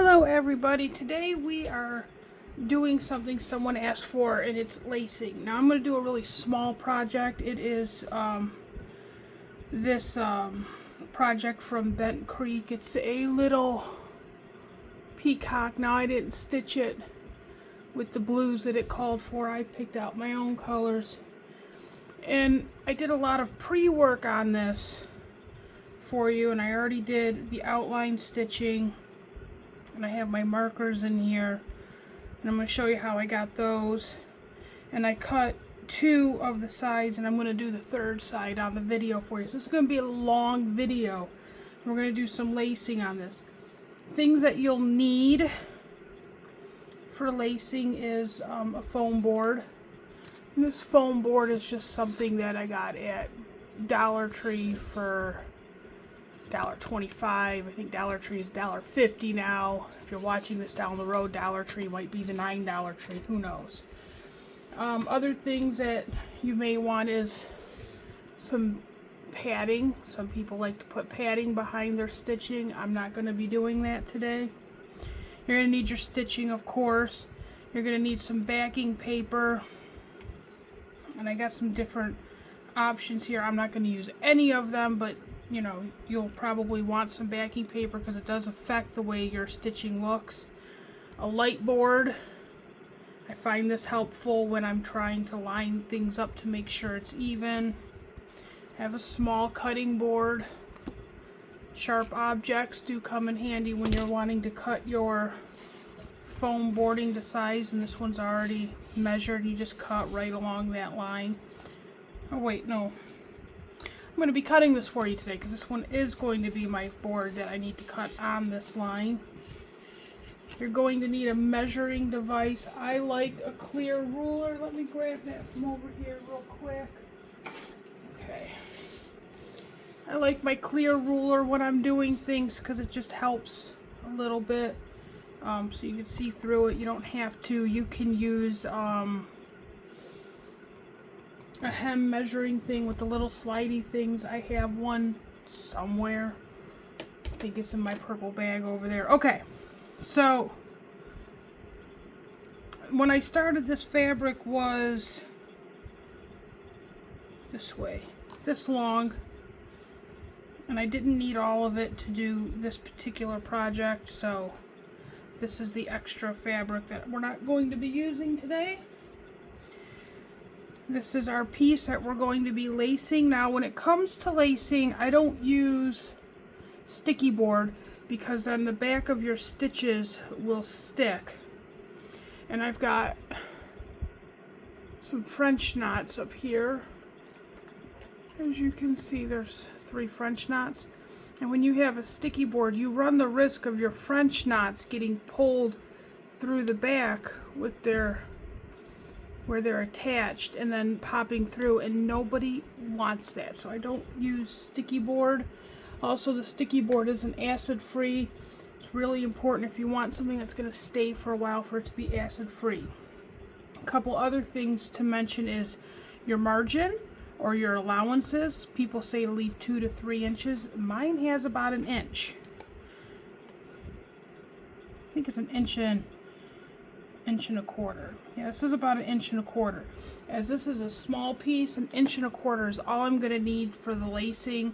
Hello everybody, today we are doing something someone asked for, and it's lacing. Now I'm going to do a really small project. It is this project from Bent Creek. It's a little peacock. Now I didn't stitch it with the blues that it called for. I picked out my own colors. And I did a lot of pre-work on this for you, and I already did the outline stitching. And I have my markers in here, and I'm going to show you how I got those. And I cut 2 of the sides, and I'm going to do the 3rd side on the video for you. So this is going to be a long video. We're going to do some lacing on this. Things that you'll need for lacing is a foam board. And this foam board is just something that I got at Dollar Tree for $1.25. I think Dollar Tree is $1.50 now. If you're watching this down the road, Dollar Tree might be the $9 tree. Who knows? Other things that you may want is some padding. Some people like to put padding behind their stitching. I'm not going to be doing that today. You're going to need your stitching, of course. You're going to need some backing paper. And I got some different options here. I'm not going to use any of them, but you know, you'll probably want some backing paper because it does affect the way your stitching looks. A light board. I find this helpful when I'm trying to line things up to make sure it's even. Have a small cutting board. Sharp objects do come in handy when you're wanting to cut your foam boarding to size, and this one's already measured. You just cut right along that line. Oh wait, no. I'm going to be cutting this for you today because this one is going to be my board that I need to cut on this line. You're going to need a measuring device. I like a clear ruler. Let me grab that from over here real quick. Okay. I like my clear ruler when I'm doing things because it just helps a little bit. So you can see through it. You don't have to. You can use a hem measuring thing with the little slidey things. I have one somewhere. I think it's in my purple bag over there. Okay, so when I started, this fabric was this way, this long, and I didn't need all of it to do this particular project, so this is the extra fabric that we're not going to be using today. This is our piece that we're going to be lacing. Now when it comes to lacing, I don't use sticky board because then the back of your stitches will stick. And I've got some French knots up here. As you can see, there's 3 French knots. And when you have a sticky board, you run the risk of your French knots getting pulled through the back with their where they're attached and then popping through, and nobody wants that. So I don't use sticky board. Also, the sticky board isn't acid free. It's really important if you want something that's going to stay for a while for it to be acid free. A couple other things to mention is your margin or your allowances. People say to leave 2 to 3 inches. Mine has about an inch. I think it's an inch and a quarter. Yeah, this is about an inch and a quarter. As this is a small piece, an inch and a quarter is all I'm going to need for the lacing.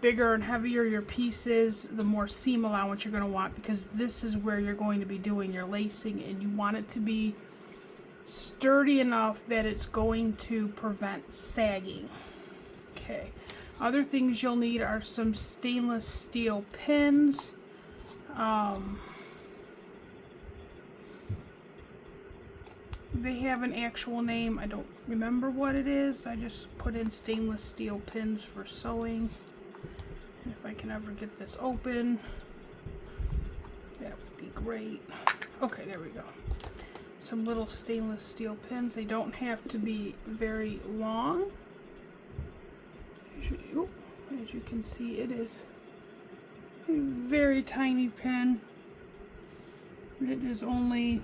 Bigger and heavier your piece is, the more seam allowance you're going to want, because this is where you're going to be doing your lacing, and you want it to be sturdy enough that it's going to prevent sagging. Okay. Other things you'll need are some stainless steel pins. They have an actual name. I don't remember what it is. I just put in stainless steel pins for sewing. And if I can ever get this open, that would be great. Okay, there we go. Some little stainless steel pins. They don't have to be very long. As you can see, it is a very tiny pin. It is only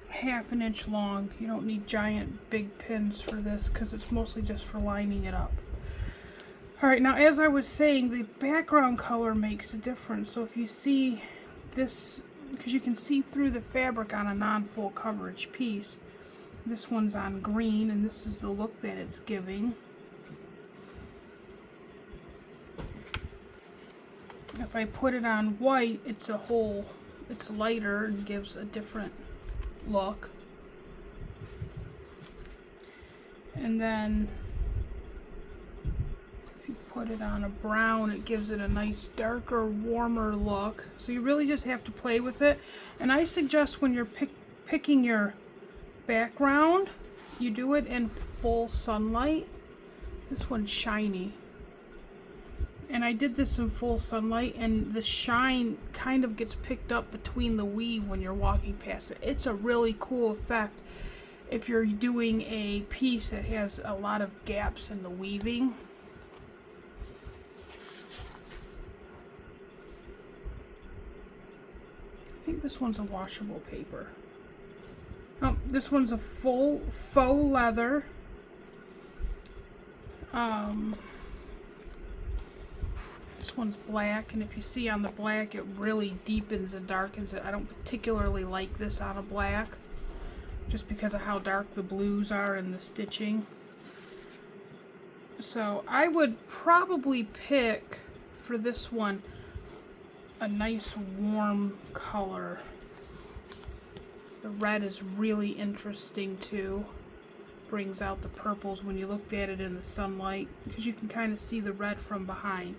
half an inch long. You don't need giant big pins for this because it's mostly just for lining it up. Alright, now as I was saying, the background color makes a difference. So if you see this, because you can see through the fabric on a non-full coverage piece, this one's on green, and this is the look that it's giving. If I put it on white, it's lighter and gives a different look. And then if you put it on a brown, it gives it a nice darker, warmer look. So you really just have to play with it. And I suggest when you're picking your background, you do it in full sunlight. This one's shiny. And I did this in full sunlight, and the shine kind of gets picked up between the weave when you're walking past it. It's a really cool effect if you're doing a piece that has a lot of gaps in the weaving. I think this one's a washable paper. Oh, this one's a full faux leather. This one's black, and if you see on the black, it really deepens and darkens it. I don't particularly like this on a black, just because of how dark the blues are and the stitching. So I would probably pick, for this one, a nice warm color. The red is really interesting too. Brings out the purples when you look at it in the sunlight, because you can kind of see the red from behind.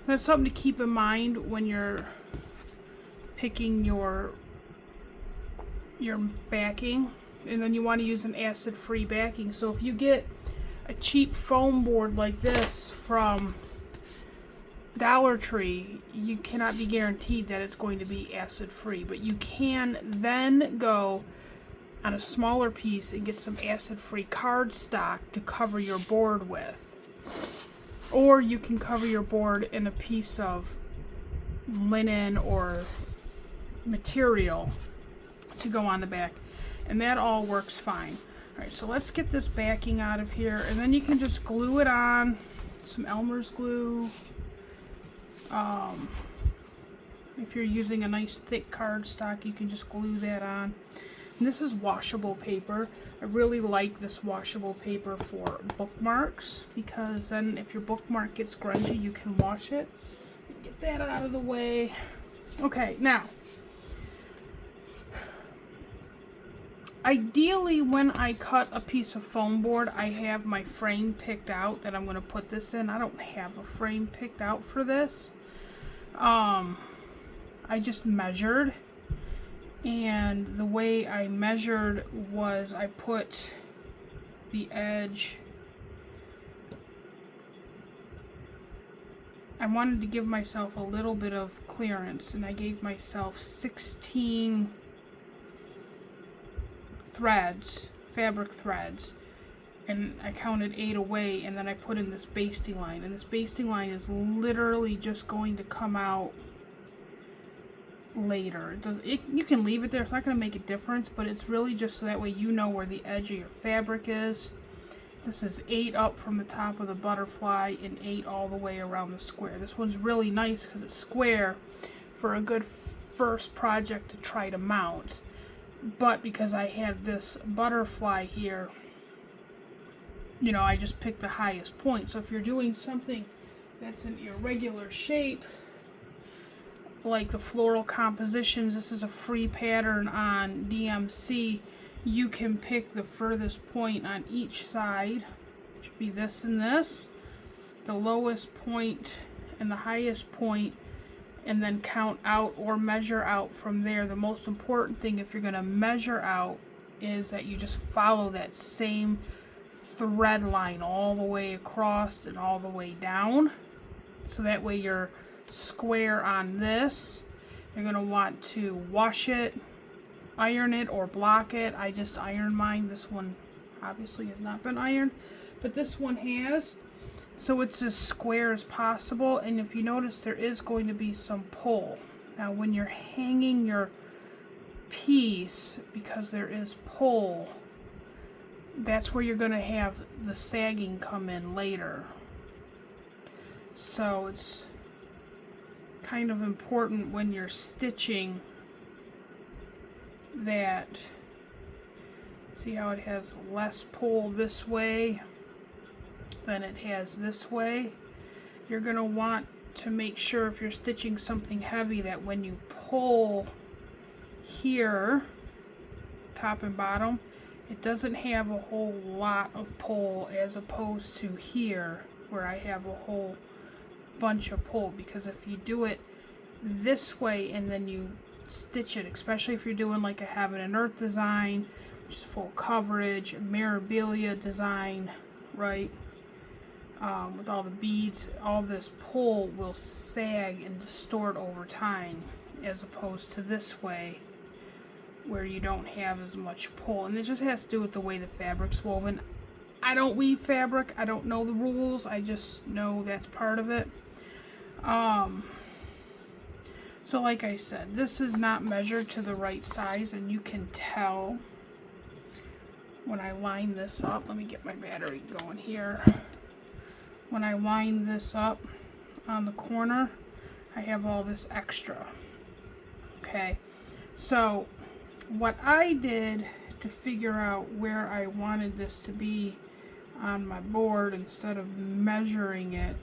That's something to keep in mind when you're picking your backing, and then you want to use an acid-free backing. So if you get a cheap foam board like this from Dollar Tree, you cannot be guaranteed that it's going to be acid-free, but you can then go on a smaller piece and get some acid-free cardstock to cover your board with. Or you can cover your board in a piece of linen or material to go on the back. And that all works fine. Alright, so let's get this backing out of here. And then you can just glue it on. Some Elmer's glue. If you're using a nice thick cardstock, you can just glue that on. And this is washable paper. I really like this washable paper for bookmarks, because then if your bookmark gets grungy, you can wash it. Get that out of the way. Okay, now, ideally when I cut a piece of foam board, I have my frame picked out that I'm going to put this in. I don't have a frame picked out for this. I just measured. And the way I measured was I put the edge, I wanted to give myself a little bit of clearance, and I gave myself 16 threads, fabric threads, and I counted 8 away, and then I put in this basting line, and this basting line is literally just going to come out later. You can leave it there, it's not going to make a difference, but it's really just so that way you know where the edge of your fabric is. This is 8 up from the top of the butterfly and 8 all the way around the square. This one's really nice because it's square for a good first project to try to mount. But because I had this butterfly here, you know, I just picked the highest point. So if you're doing something that's an irregular shape, like the floral compositions, this is a free pattern on DMC, you can pick the furthest point on each side, which should be this and this, the lowest point and the highest point, and then count out or measure out from there. The most important thing, if you're going to measure out, is that you just follow that same thread line all the way across and all the way down, so that way you're square on this. You're going to want to wash it, iron it, or block it. I just ironed mine. This one obviously has not been ironed, but this one has, so it's as square as possible. And if you notice, there is going to be some pull. Now when you're hanging your piece, because there is pull, that's where you're going to have the sagging come in later. So it's kind of important when you're stitching that, see how it has less pull this way than it has this way. You're going to want to make sure if you're stitching something heavy that when you pull here, top and bottom, it doesn't have a whole lot of pull as opposed to here where I have a whole bunch of pull. Because if you do it this way and then you stitch it, especially if you're doing like a heaven and earth design, which is full coverage, a memorabilia design, right? With all the beads, all this pull will sag and distort over time, as opposed to this way where you don't have as much pull. And it just has to do with the way the fabric's woven. I don't weave fabric, I don't know the rules, I just know that's part of it. So like I said, this is not measured to the right size, and you can tell when I line this up. Let me get my battery going here. When I line this up on the corner, I have all this extra. Okay, so what I did to figure out where I wanted this to be on my board instead of measuring it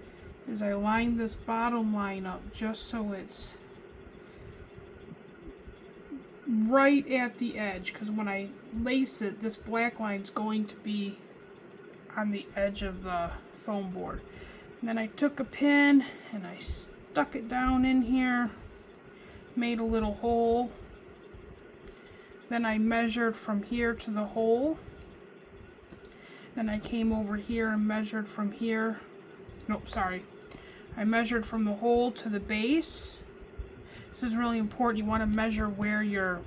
is I lined this bottom line up just so it's right at the edge, because when I lace it, this black line's going to be on the edge of the foam board. And then I took a pin and I stuck it down in here, made a little hole. Then I measured from here to the hole. Then I came over here and measured from here. Nope, sorry. I measured from the hole to the base. This is really important. You want to measure where your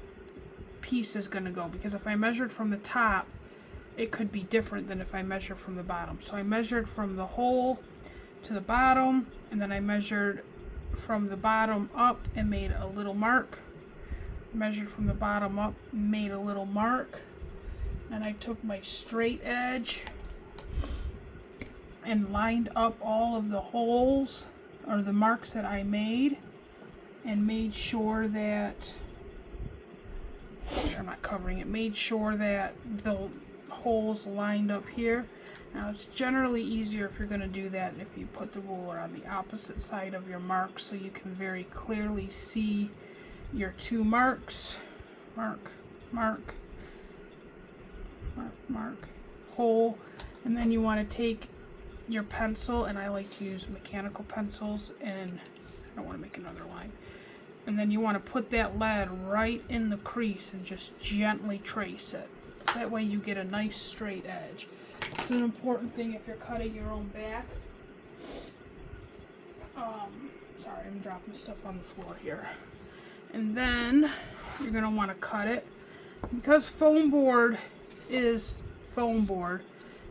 piece is going to go, because if I measured from the top, it could be different than if I measure from the bottom. So I measured from the hole to the bottom, and then I measured from the bottom up and made a little mark. Measured from the bottom up, made a little mark. And I took my straight edge and lined up all of the holes or the marks that I made, and made sure that, make sure I'm not covering it, made sure that the holes lined up here. Now it's generally easier if you're going to do that if you put the ruler on the opposite side of your mark, so you can very clearly see your two marks. Mark, mark, mark, mark, hole. And then you want to take your pencil, and I like to use mechanical pencils, and I don't want to make another line. And then you want to put that lead right in the crease and just gently trace it. So that way you get a nice straight edge. It's an important thing if you're cutting your own back. Sorry, I'm dropping stuff on the floor here. And then you're going to want to cut it. Because foam board is foam board,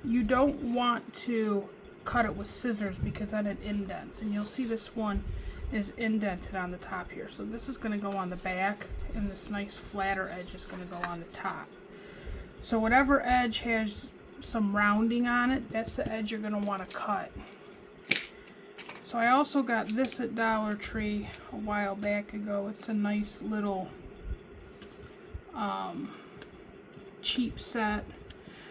you don't want to cut it with scissors, because then it indents. And you'll see this one is indented on the top here. So this is going to go on the back, and this nice flatter edge is going to go on the top. So whatever edge has some rounding on it, that's the edge you're going to want to cut. So I also got this at Dollar Tree a while back ago. It's a nice little cheap set.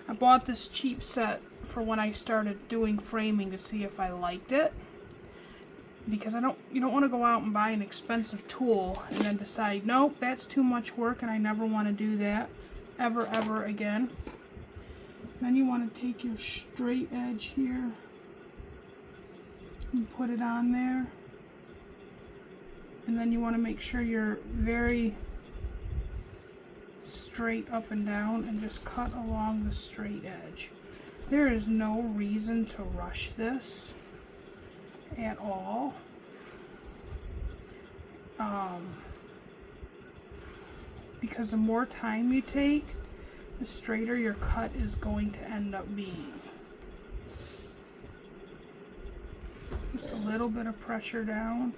I bought this cheap set for when I started doing framing to see if I liked it, because you don't want to go out and buy an expensive tool and then decide, nope, that's too much work and I never want to do that ever again. Then you want to take your straight edge here and put it on there, and then you want to make sure you're very straight up and down and just cut along the straight edge. There is no reason to rush this at all. Because the more time you take, the straighter your cut is going to end up being. Just a little bit of pressure down,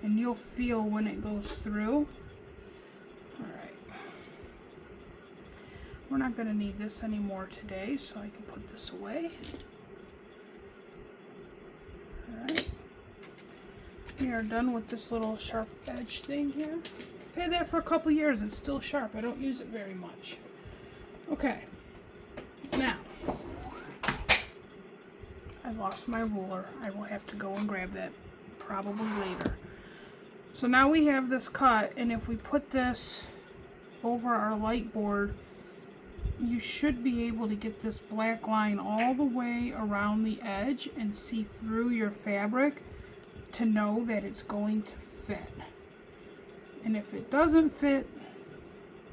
and you'll feel when it goes through. Alright. We're not going to need this anymore today, so I can put this away. We are done with this little sharp edge thing here. I've had that for a couple years. It's still sharp. I don't use it very much. Okay. Now, I lost my ruler. I will have to go and grab that probably later. So now we have this cut, and if we put this over our light board, you should be able to get this black line all the way around the edge and see through your fabric to know that it's going to fit. And if it doesn't fit,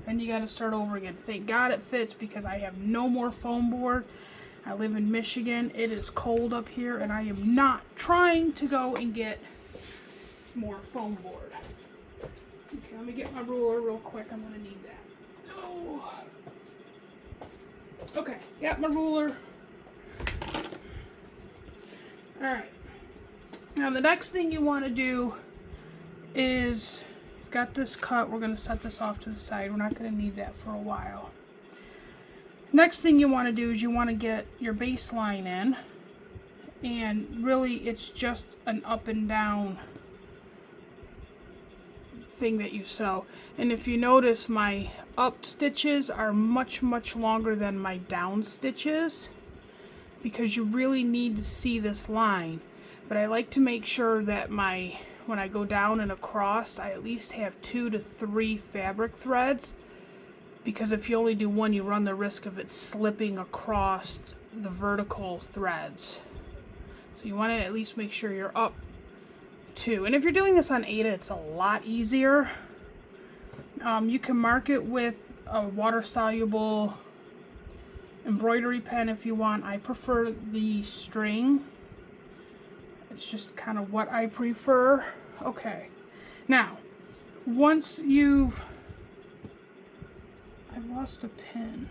then you got to start over again. Thank God it fits because I have no more foam board. I live in Michigan. It is cold up here, and I am not trying to go and get more foam board. Okay, let me get my ruler real quick. I'm going to need that. Oh. Okay, got my ruler. Alright. Now the next thing you want to do is, you've got this cut, we're going to set this off to the side. We're not going to need that for a while. Next thing you want to do is you want to get your baseline in. And really it's just an up and down thing that you sew. And if you notice, my up stitches are much longer than my down stitches because you really need to see this line. But I like to make sure that when I go down and across, I at least have 2 to 3 fabric threads, because if you only do one, you run the risk of it slipping across the vertical threads. So you want to at least make sure you're up 2. And if you're doing this on Aida, it's a lot easier. You can mark it with a water-soluble embroidery pen if you want. I prefer the string. It's just kind of what I prefer. Okay. Now, once you've... I've lost a pin.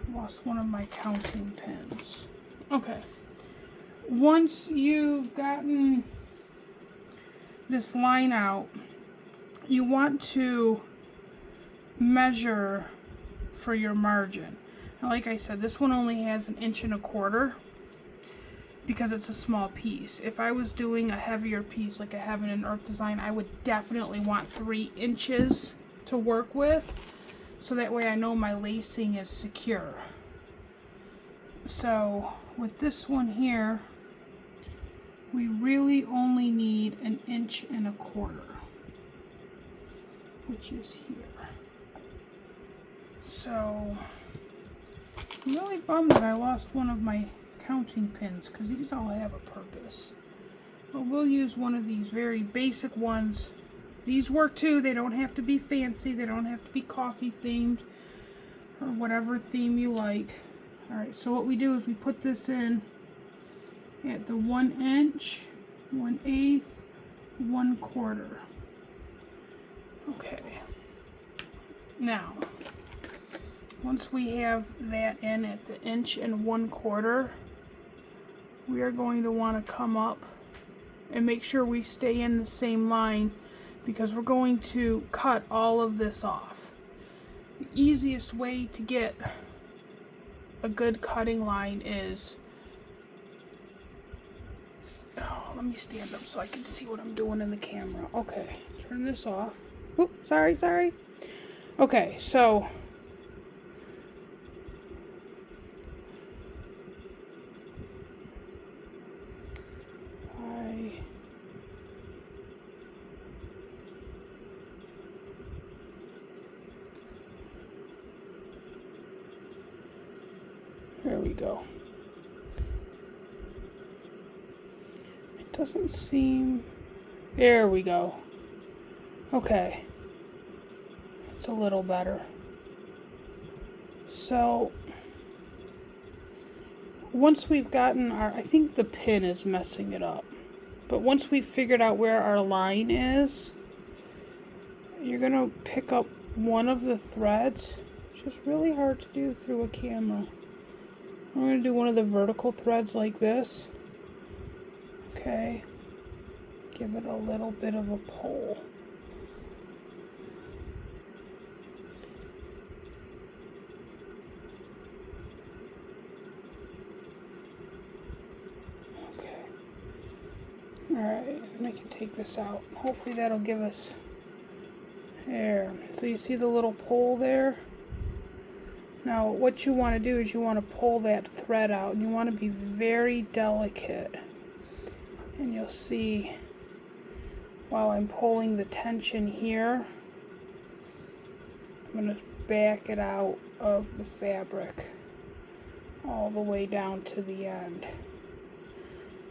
I lost one of my counting pins. Okay. Once you've gotten this line out, you want to measure for your margin. Now, like I said, this one only has 1 1/4 inches because it's a small piece. If I was doing a heavier piece like a Heaven and Earth design, I would definitely want 3 inches to work with, so that way I know my lacing is secure. So with this one here, we really only need 1 1/4 inches, which is here. So I'm really bummed that I lost one of my counting pins, because these all have a purpose. But we'll use one of these very basic ones. These work too. They don't have to be fancy. They don't have to be coffee themed or whatever theme you like. Alright, so what we do is we put this in at the 1 inch, 1/8, 1/4. Okay. Now, once we have that in at the 1 1/4 inches, we are going to want to come up and make sure we stay in the same line, because we're going to cut all of this off. The easiest way to get a good cutting line is, let me stand up so I can see what I'm doing in the camera. Okay, turn this off. Oop, sorry. Okay, so there we go. It doesn't seem... There we go. Okay. It's a little better. So, once we've gotten our... I think the pin is messing it up. But once we've figured out where our line is, you're going to pick up one of the threads, which is really hard to do through a camera. I'm going to do one of the vertical threads like this. Okay. Give it a little bit of a pull. Okay. Alright. Okay, and I can take this out. Hopefully that'll give us there. So you see the little pole there? Now what you want to do is you want to pull that thread out, and you want to be very delicate. And you'll see while I'm pulling the tension here, I'm going to back it out of the fabric all the way down to the end.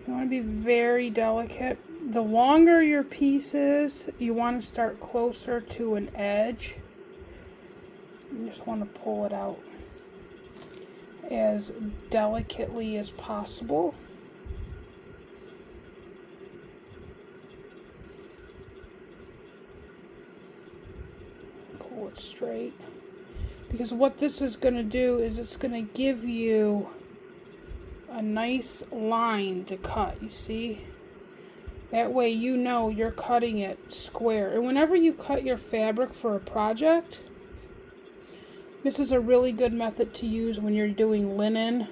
You want to be very delicate. The longer your piece is, you want to start closer to an edge. You just want to pull it out as delicately as possible. Pull it straight. Because what this is going to do is it's going to give you a nice line to cut, you see? That way you know you're cutting it square. And whenever you cut your fabric for a project, this is a really good method to use when you're doing linen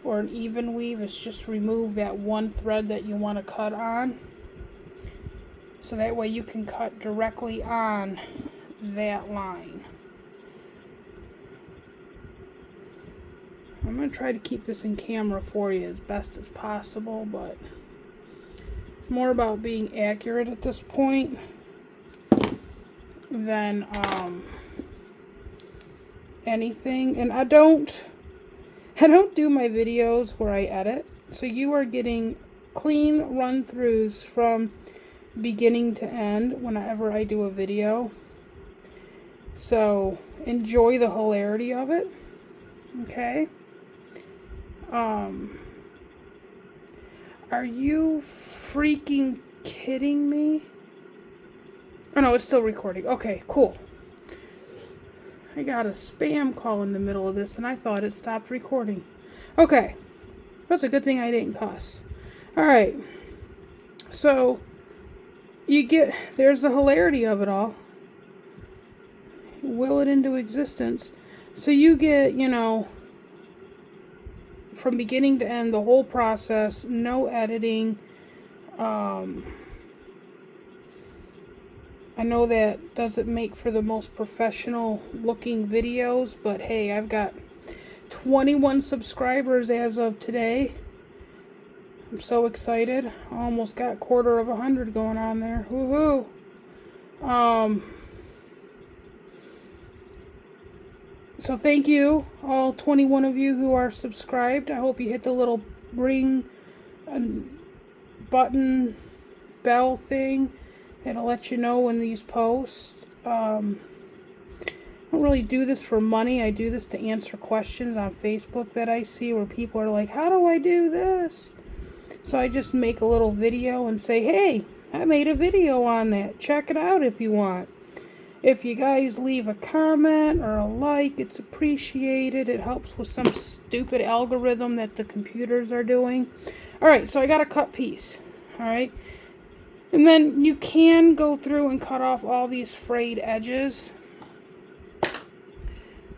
or an even weave. Is just remove that one thread that you want to cut on. So that way you can cut directly on that line. I'm going to try to keep this in camera for you as best as possible, but it's more about being accurate at this point than anything. And I don't do my videos where I edit, so you are getting clean run-throughs from beginning to end whenever I do a video. So enjoy the hilarity of it, okay? Are you freaking kidding me? Oh no, it's still recording. Okay, cool. I got a spam call in the middle of this and I thought it stopped recording. Okay. That's a good thing I didn't cuss. Alright. So, there's the hilarity of it all. Will it into existence. So you get, from beginning to end, the whole process, no editing. I know that doesn't make for the most professional looking videos, but hey, I've got 21 subscribers as of today. I'm so excited. I almost got 250 going on there. Woohoo! So thank you, all 21 of you who are subscribed. I hope you hit the little ring and button bell thing. It'll let you know when these post. I don't really do this for money. I do this to answer questions on Facebook that I see where people are like, how do I do this? So I just make a little video and say, hey, I made a video on that. Check it out if you want. If you guys leave a comment or a like, it's appreciated. It helps with some stupid algorithm that the computers are doing. Alright, so I got a cut piece. Alright. And then you can go through and cut off all these frayed edges,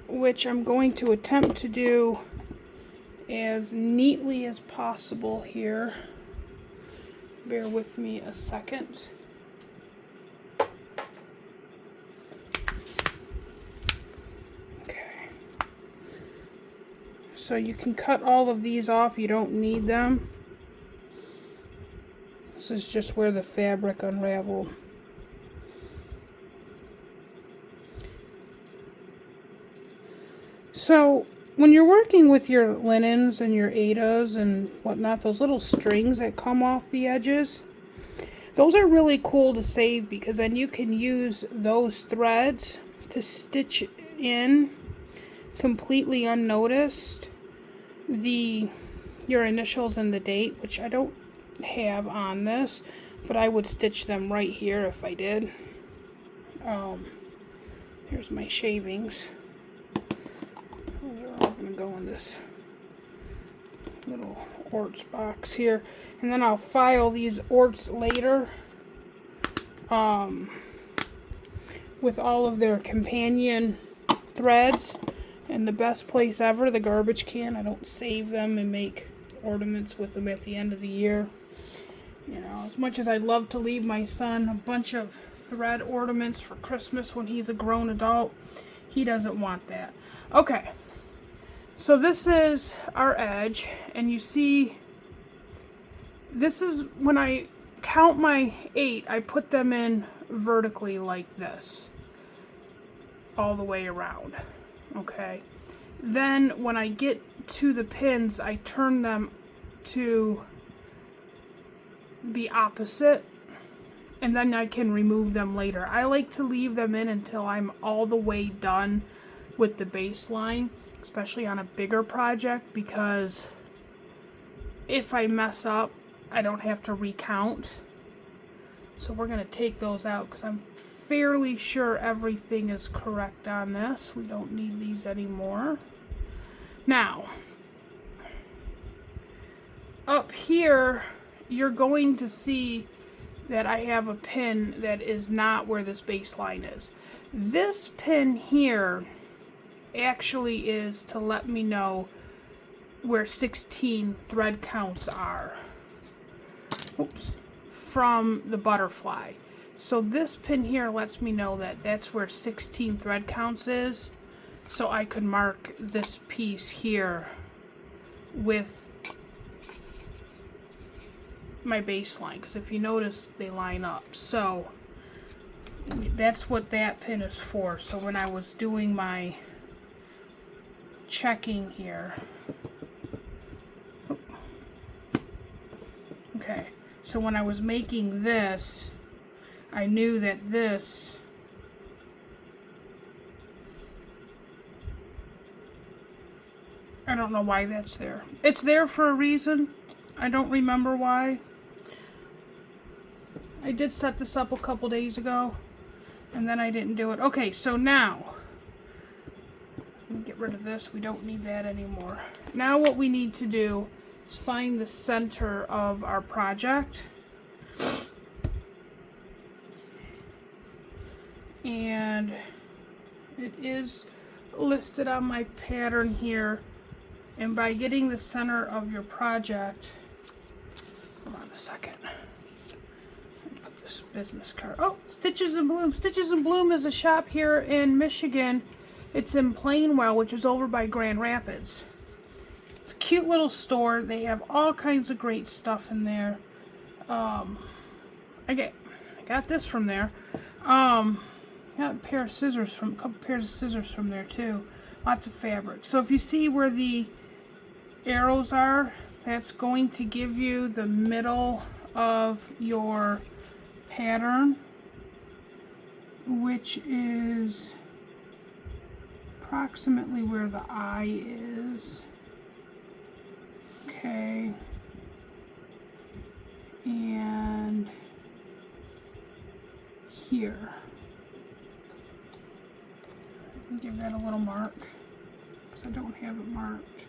which I'm going to attempt to do as neatly as possible here. Bear with me a second. Okay. So you can cut all of these off. You don't need them. This is just where the fabric unraveled. So when you're working with your linens and your Aidas and whatnot, those little strings that come off the edges, those are really cool to save because then you can use those threads to stitch in completely unnoticed your initials and the date, which I don't have on this, but I would stitch them right here if I did. Here's my shavings. Those are all going to go in this little orts box here, and then I'll file these orts later with all of their companion threads. And the best place ever, the garbage can. I don't save them and make ornaments with them at the end of the year. You know, as much as I'd love to leave my son a bunch of thread ornaments for Christmas when he's a grown adult, he doesn't want that. Okay, so this is our edge, and you see, this is when I count my 8, I put them in vertically like this, all the way around, okay? Then when I get to the pins, I turn them to the opposite, and then I can remove them later. I like to leave them in until I'm all the way done with the baseline, especially on a bigger project, because if I mess up, I don't have to recount. So we're going to take those out because I'm fairly sure everything is correct on this. We don't need these anymore. Now, up here, you're going to see that I have a pin that is not where this baseline is. This pin here actually is to let me know where 16 thread counts are. Oops. From the butterfly. So this pin here lets me know that that's where 16 thread counts is. So I could mark this piece here with my baseline, because if you notice, they line up. So that's what that pin is for. So when I was doing my checking here, okay, so when I was making this, I knew that this I don't know why that's there. It's there for a reason. I don't remember why. I did set this up a couple days ago, and then I didn't do it. Okay, so now, let me get rid of this. We don't need that anymore. Now what we need to do is find the center of our project. And it is listed on my pattern here. And by getting the center of your project, hold on a second. Put this business card. Oh, Stitches and Bloom. Stitches and Bloom is a shop here in Michigan. It's in Plainwell, which is over by Grand Rapids. It's a cute little store. They have all kinds of great stuff in there. I got this from there. Got a pair of scissors from a couple pairs of scissors from there too. Lots of fabric. So if you see where the arrows are, that's going to give you the middle of your pattern, which is approximately where the eye is. Okay. And here. Give that a little mark because I don't have it marked.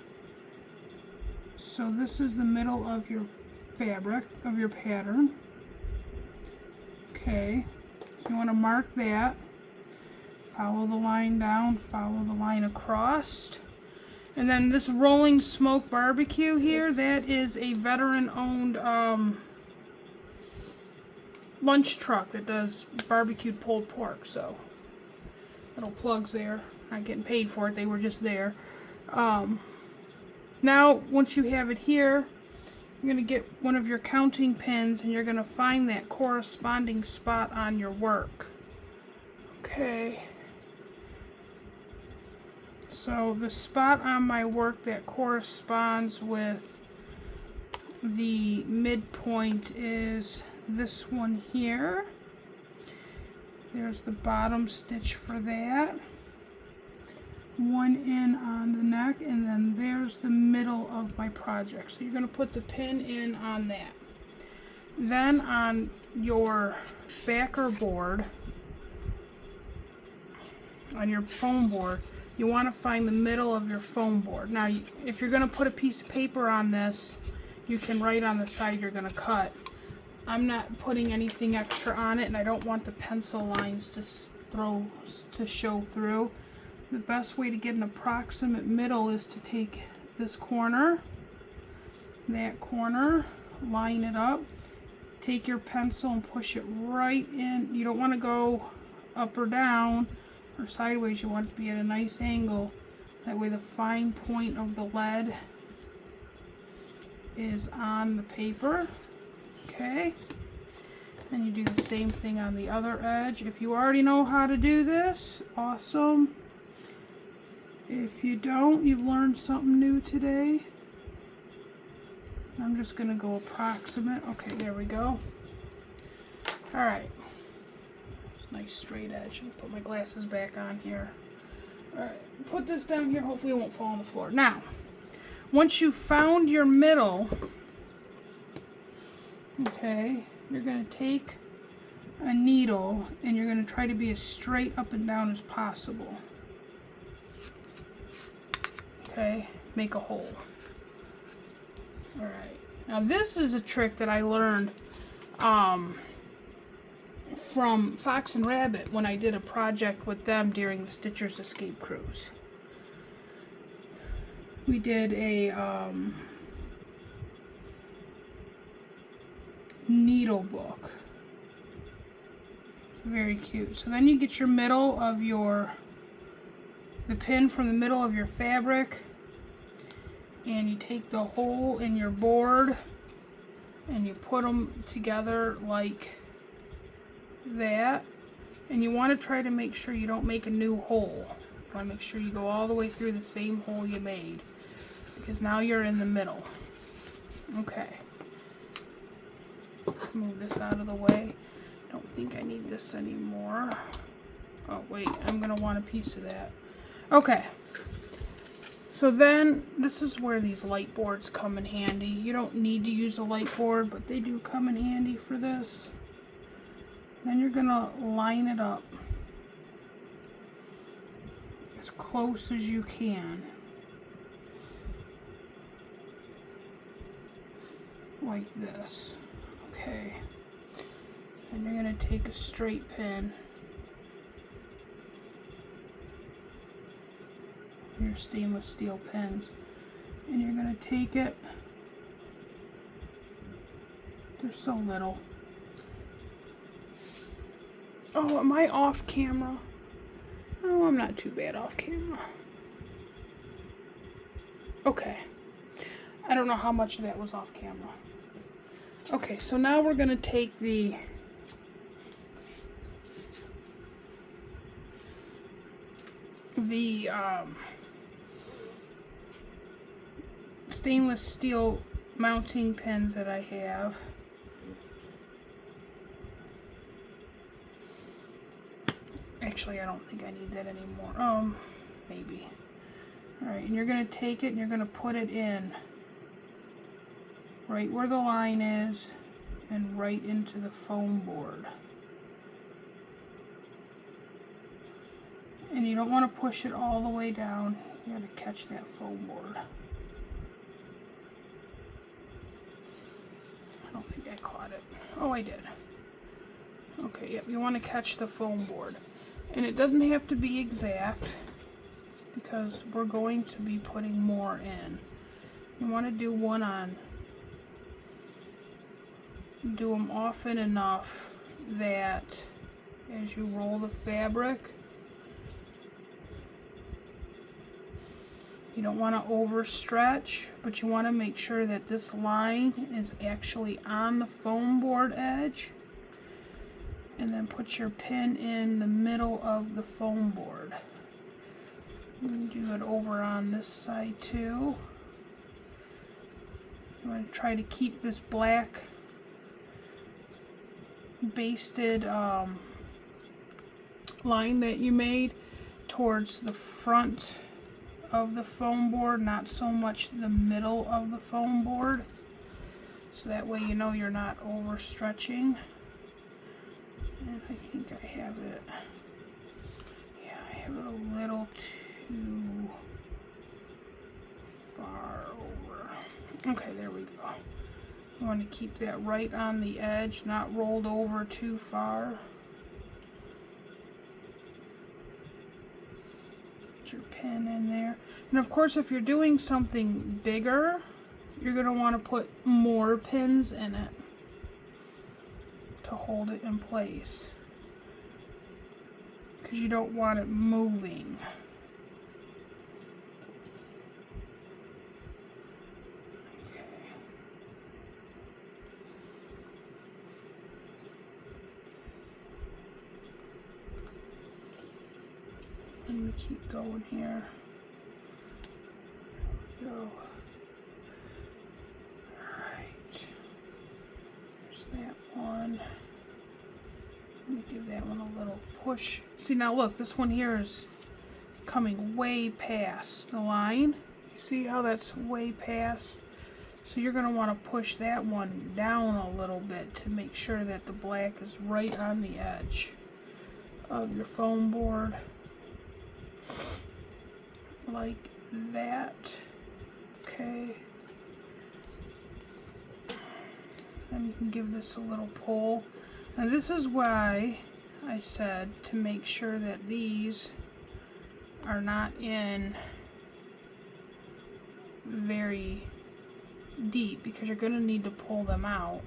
So this is the middle of your fabric, of your pattern. Okay, you want to mark that. Follow the line down, follow the line across. And then this Rolling Smoke Barbecue here, that is a veteran-owned lunch truck that does barbecued pulled pork, so little plugs there. Not getting paid for it, they were just there. Now, once you have it here, you're going to get one of your counting pins and you're going to find that corresponding spot on your work. Okay. So the spot on my work that corresponds with the midpoint is this one here. There's the bottom stitch for that. One in on the neck, and then there's the middle of my project. So you're going to put the pin in on that. Then on your backer board, on your foam board, you want to find the middle of your foam board. Now, if you're going to put a piece of paper on this, you can write on the side you're going to cut. I'm not putting anything extra on it, and I don't want the pencil lines to show through. The best way to get an approximate middle is to take this corner, that corner, line it up, take your pencil and push it right in. You don't want to go up or down or sideways. You want it to be at a nice angle. That way the fine point of the lead is on the paper. Okay. And you do the same thing on the other edge. If you already know how to do this, awesome. If you don't, you've learned something new today. I'm just going to go approximate. Okay, there we go. Alright. Nice straight edge. I'll put my glasses back on here. Alright, put this down here. Hopefully it won't fall on the floor. Now, once you've found your middle, okay, you're going to take a needle and you're going to try to be as straight up and down as possible. Okay, make a hole. Alright, now this is a trick that I learned from Fox and Rabbit when I did a project with them during the Stitchers Escape Cruise. We did a needle book. Very cute. So then you get your middle of the pin from the middle of your fabric, and you take the hole in your board and you put them together like that, and you want to try to make sure you don't make a new hole. You want to make sure you go all the way through the same hole you made, because now you're in the middle. Okay, let's move this out of the way. Don't think I need this anymore. Oh wait, I'm gonna want a piece of that. Okay, so then this is where these light boards come in handy. You don't need to use a light board, but they do come in handy for this. Then you're gonna line it up as close as you can, like this. Okay, and you're gonna take a straight pin, your stainless steel pins, and you're going to take it. They're so little. Oh, am I off camera? Oh, I'm not too bad off camera. Okay. I don't know how much of that was off camera. Okay, so now we're going to take the stainless steel mounting pins that I have. Actually, I don't think I need that anymore. Maybe. Alright, and you're going to take it and you're going to put it in right where the line is and right into the foam board. And you don't want to push it all the way down. You got to catch that foam board. I don't think I caught it. Oh, I did. Okay, yep, you want to catch the foam board. And it doesn't have to be exact, because we're going to be putting more in. You want to do one on. Do them often enough that as you roll the fabric, you don't want to overstretch, but you want to make sure that this line is actually on the foam board edge. And then put your pin in the middle of the foam board. And do it over on this side too. You want to try to keep this black basted line that you made towards the front of the foam board, not so much the middle of the foam board, so that way you know you're not overstretching. And I think I have it. Yeah, I have it a little too far over. Okay, there we go. You want to keep that right on the edge, not rolled over too far. Put your pin in there. And of course, if you're doing something bigger, you're going to want to put more pins in it. to hold it in place, because you don't want it moving. Let me keep going here. There we go. Alright. There's that one. Let me give that one a little push. See, now look, this one here is coming way past the line. You see how that's way past? So you're going to want to push that one down a little bit to make sure that the black is right on the edge of your foam board. Like that. Okay. And you can give this a little pull. Now this is why I said to make sure that these are not in very deep, because you're going to need to pull them out,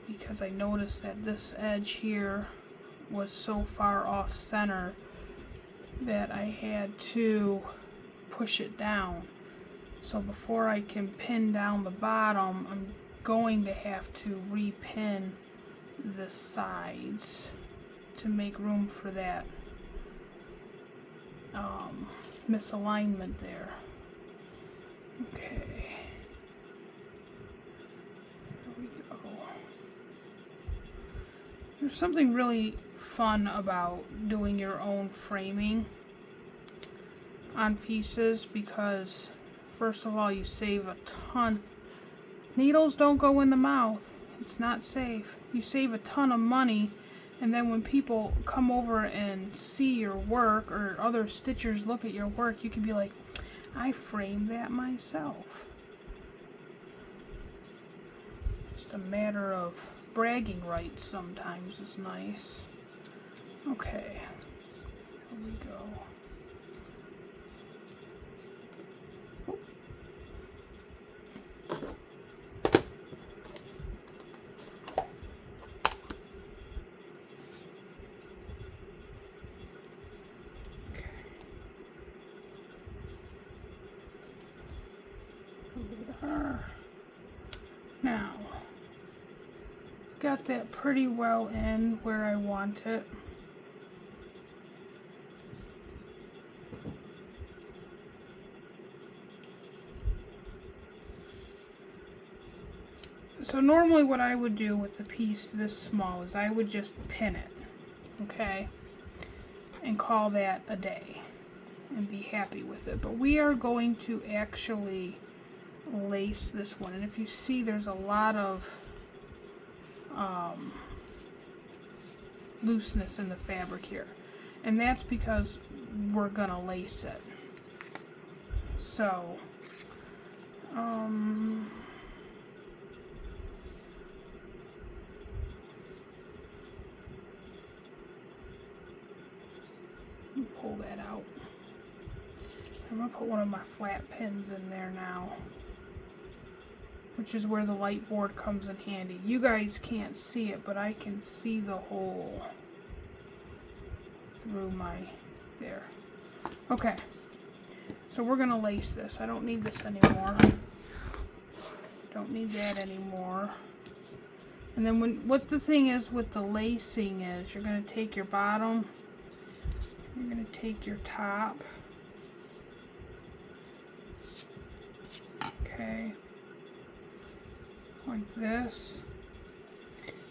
because I noticed that this edge here was so far off center that I had to push it down. So before I can pin down the bottom, I'm going to have to repin the sides to make room for that misalignment there. Okay. There we go. There's something really fun about doing your own framing on pieces, because first of all, you save a ton. Needles don't go in the mouth. It's not safe. You save a ton of money, and then when people come over and see your work, or other stitchers look at your work, you can be like, I framed that myself. Just a matter of bragging rights sometimes is nice. Okay, here we go. Now, got that pretty well in where I want it. So normally what I would do with the piece this small is I would just pin it, okay, and call that a day and be happy with it. But we are going to actually lace this one, and if you see, there's a lot of looseness in the fabric here, and that's because we're gonna lace it. So pull that out. I'm gonna put one of my flat pins in there now, which is where the light board comes in handy. You guys can't see it, but I can see the hole through my, there. Okay, so we're gonna lace this. I don't need this anymore. Don't need that anymore. And then what the thing is with the lacing is, you're gonna take your bottom, you're gonna take your top, okay, like this,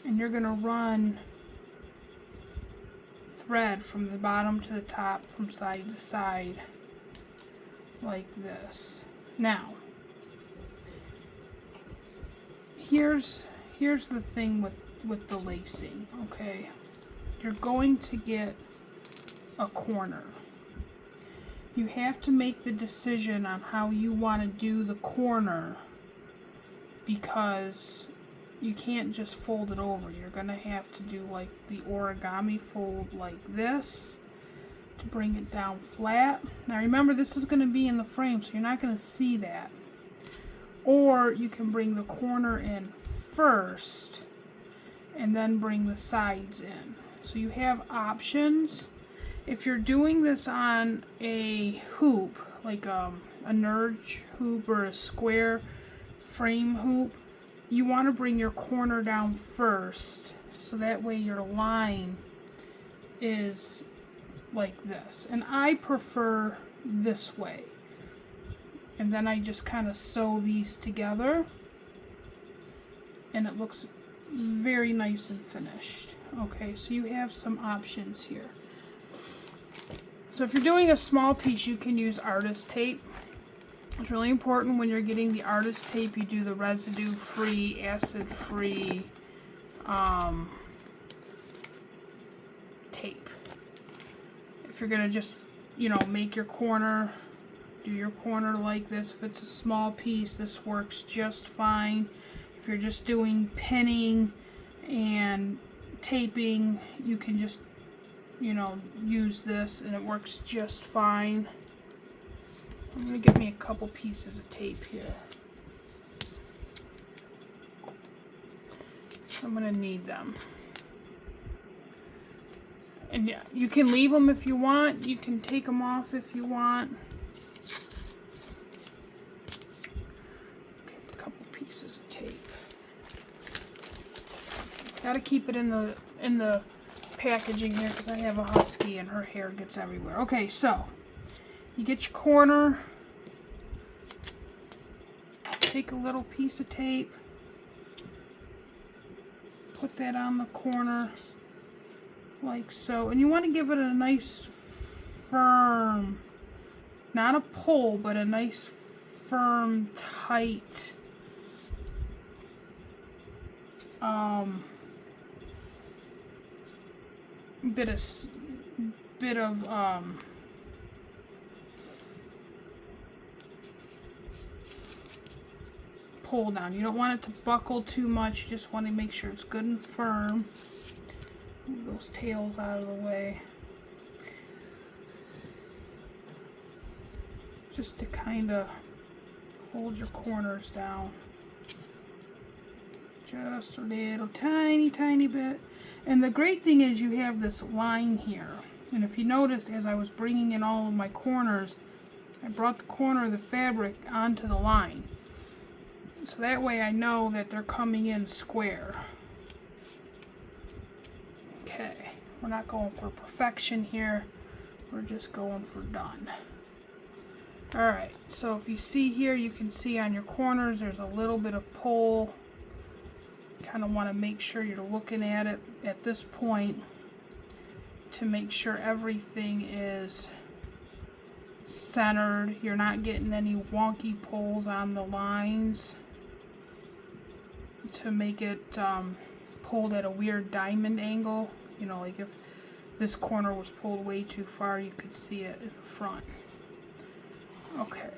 and you're gonna run thread from the bottom to the top, from side to side, like this. Now, here's the thing with the lacing, okay? You're going to get a corner. You have to make the decision on how you want to do the corner, because you can't just fold it over. You're going to have to do like the origami fold like this to bring it down flat. Now remember, this is going to be in the frame, so you're not going to see that. Or you can bring the corner in first and then bring the sides in. So you have options. If you're doing this on a hoop, like a nurge hoop or a square frame hoop, you want to bring your corner down first, so that way your line is like this. And I prefer this way. And then I just kind of sew these together, and it looks very nice and finished. Okay, so you have some options here. So if you're doing a small piece, you can use artist tape. It's really important when you're getting the artist tape, you do the residue-free, acid-free tape. If you're gonna just, you know, make your corner, do your corner like this. If it's a small piece, this works just fine. If you're just doing pinning and taping, you can just, you know, use this and it works just fine. I'm going to get me a couple pieces of tape here. I'm going to need them. And yeah, you can leave them if you want. You can take them off if you want. Okay, a couple pieces of tape. Got to keep it in the packaging here because I have a husky and her hair gets everywhere. Okay, so you get your corner, take a little piece of tape, put that on the corner like so, and you want to give it a nice firm, not a pull, but a nice firm, tight bit of pull down. You don't want it to buckle too much. You just want to make sure it's good and firm. Move those tails out of the way. Just to kind of hold your corners down. Just a little tiny bit. And the great thing is you have this line here. And if you noticed, as I was bringing in all of my corners, I brought the corner of the fabric onto the line. So that way I know that they're coming in square. Okay, we're not going for perfection here. We're just going for done. Alright, so if you see here, you can see on your corners there's a little bit of pull. Kind of want to make sure you're looking at it at this point to make sure everything is centered. You're not getting any wonky pulls on the lines to make it pulled at a weird diamond angle. You know, like if this corner was pulled way too far, you could see it in the front. Okay.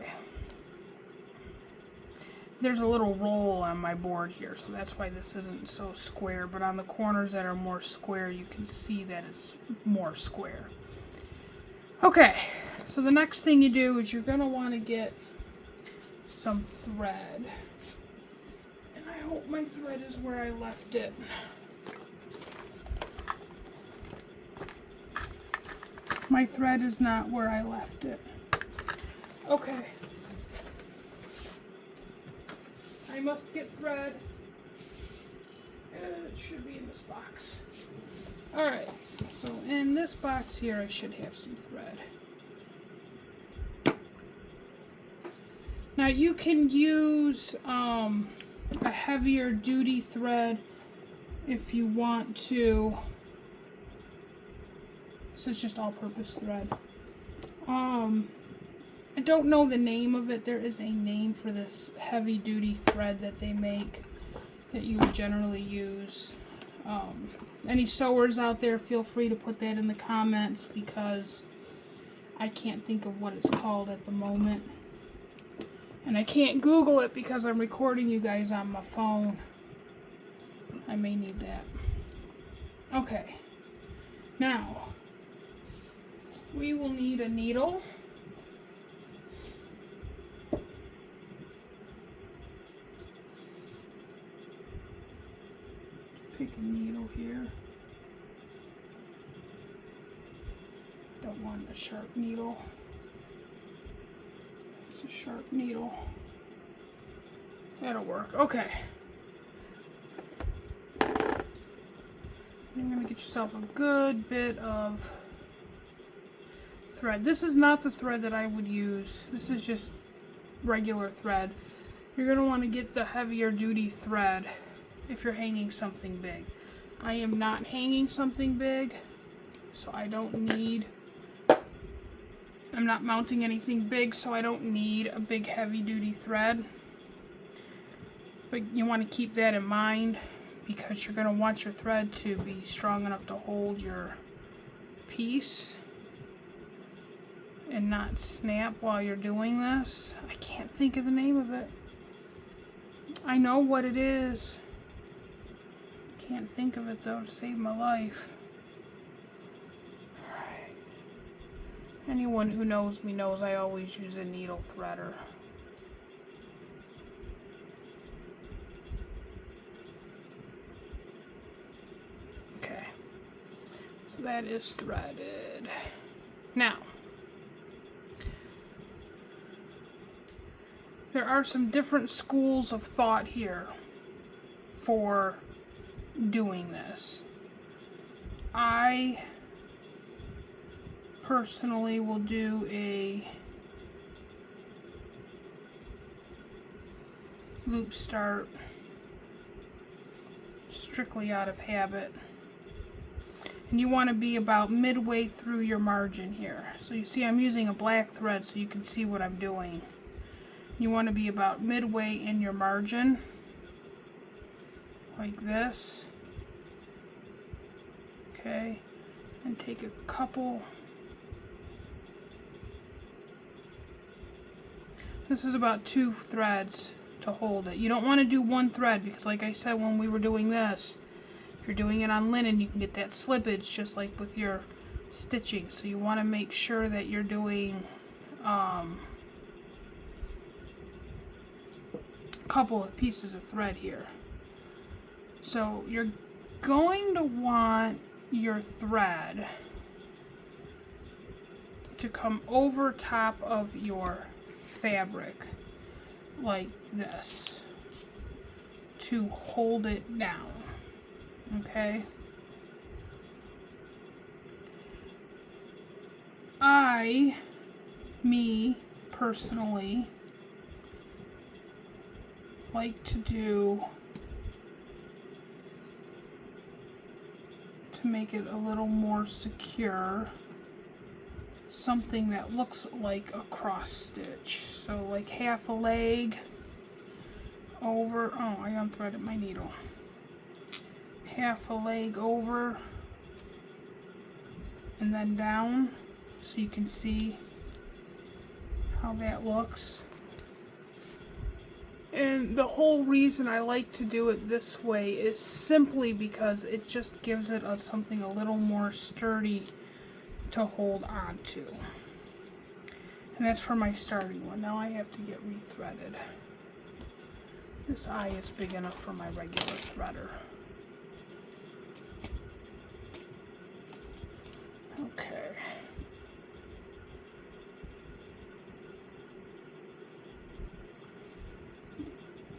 There's a little roll on my board here, so that's why this isn't so square, but on the corners that are more square, you can see that it's more square. Okay, so the next thing you do is you're going to want to get some thread. And I hope my thread is where I left it. My thread is not where I left it. Okay. I must get thread. It should be in this box. Alright, so in this box here I should have some thread. Now you can use a heavier duty thread if you want to. This is just all-purpose thread. I don't know the name of it. There is a name for this heavy-duty thread that they make that you would generally use. Any sewers out there, feel free to put that in the comments because I can't think of what it's called at the moment. And I can't Google it because I'm recording you guys on my phone. I may need that. Okay. Now, we will need a needle. Pick a needle. here. Don't want a sharp needle. It's a sharp needle. That'll work. Okay. You're going to get yourself a good bit of thread. This is not the thread that I would use. This is just regular thread. You're going to want to get the heavier duty thread if you're hanging something big. I am not hanging something big, so I don't need, I'm not mounting anything big, so I don't need a big heavy duty thread. But you want to keep that in mind, because you're going to want your thread to be strong enough to hold your piece and not snap while you're doing this. I can't think of the name of it. I know what it is. Can't think of it though to save my life. Alright. Anyone who knows me knows I always use a needle threader. That is threaded. Now, there are some different schools of thought here for doing this. I personally will do a loop start strictly out of habit. And you want to be about midway through your margin here. So you see I'm using a black thread so you can see what I'm doing. You want to be about midway in your margin, like this. Okay, and take a couple. This is about 2 threads to hold it. You don't want to do 1 thread because, like I said when we were doing this, if you're doing it on linen, you can get that slippage just like with your stitching. So you want to make sure that you're doing a couple of pieces of thread here. So you're going to want your thread to come over top of your fabric like this to hold it down. Okay. Me personally like to do, to make it a little more secure, something that looks like a cross stitch. So like half a leg over, oh, I unthreaded my needle. Half a leg over and then down, so you can see how that looks. And the whole reason I like to do it this way is simply because it just gives it something a little more sturdy to hold on to. And that's for my starting one. Now I have to get rethreaded. This eye is big enough for my regular threader. Okay.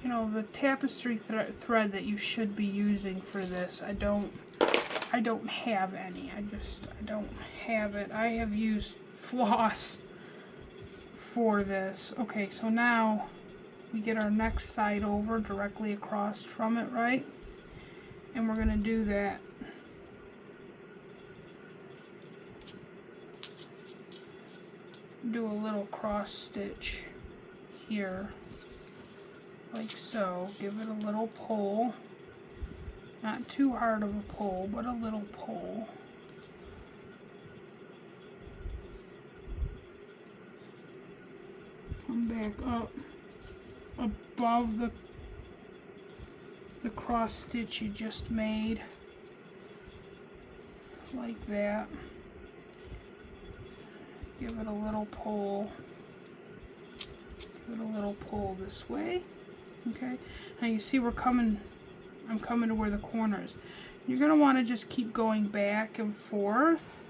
You know, the tapestry thread that you should be using for this, I don't have any. I don't have it. I have used floss for this. Okay, so now we get our next side over directly across from it, right? And we're going to do that. Do a little cross stitch here, like so. Give it a little pull. Not too hard of a pull, but a little pull. Come back up above the cross stitch you just made, like that. Give it a little pull. Give it a little pull this way. Okay. Now you see I'm coming to where the corner is. You're going to want to just keep going back and forth.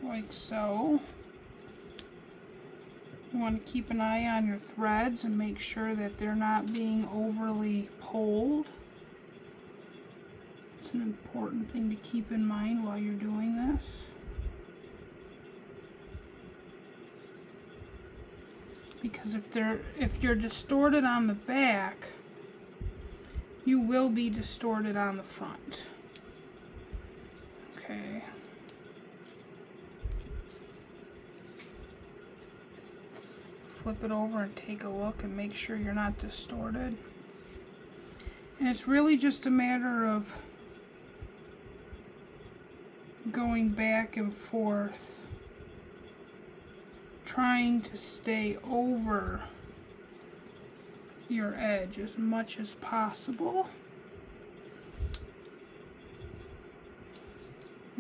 Like so. You want to keep an eye on your threads and make sure that they're not being overly pulled. It's an important thing to keep in mind while you're doing this. Because if you're distorted on the back, you will be distorted on the front. Okay. Flip it over and take a look and make sure you're not distorted. And it's really just a matter of going back and forth, trying to stay over your edge as much as possible.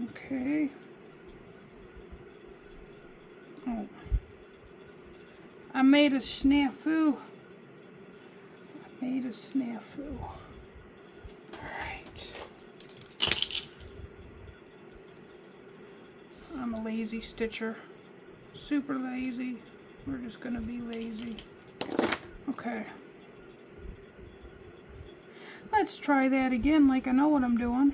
Okay. Oh. I made a snafu. Alright. I'm a lazy stitcher. Super lazy. We're just gonna be lazy. Okay. Let's try that again like I know what I'm doing.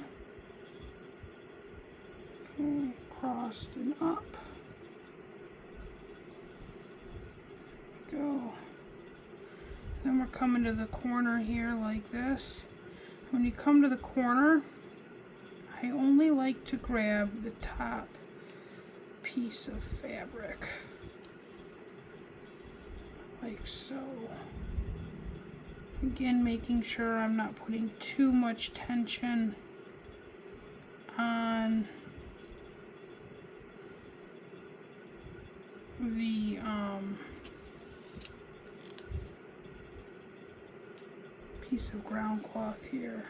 Okay, crossed and up. Go. Then we're coming to the corner here like this. When you come to the corner, I only like to grab the top piece of fabric. Like so. Again, making sure I'm not putting too much tension on the piece of ground cloth here.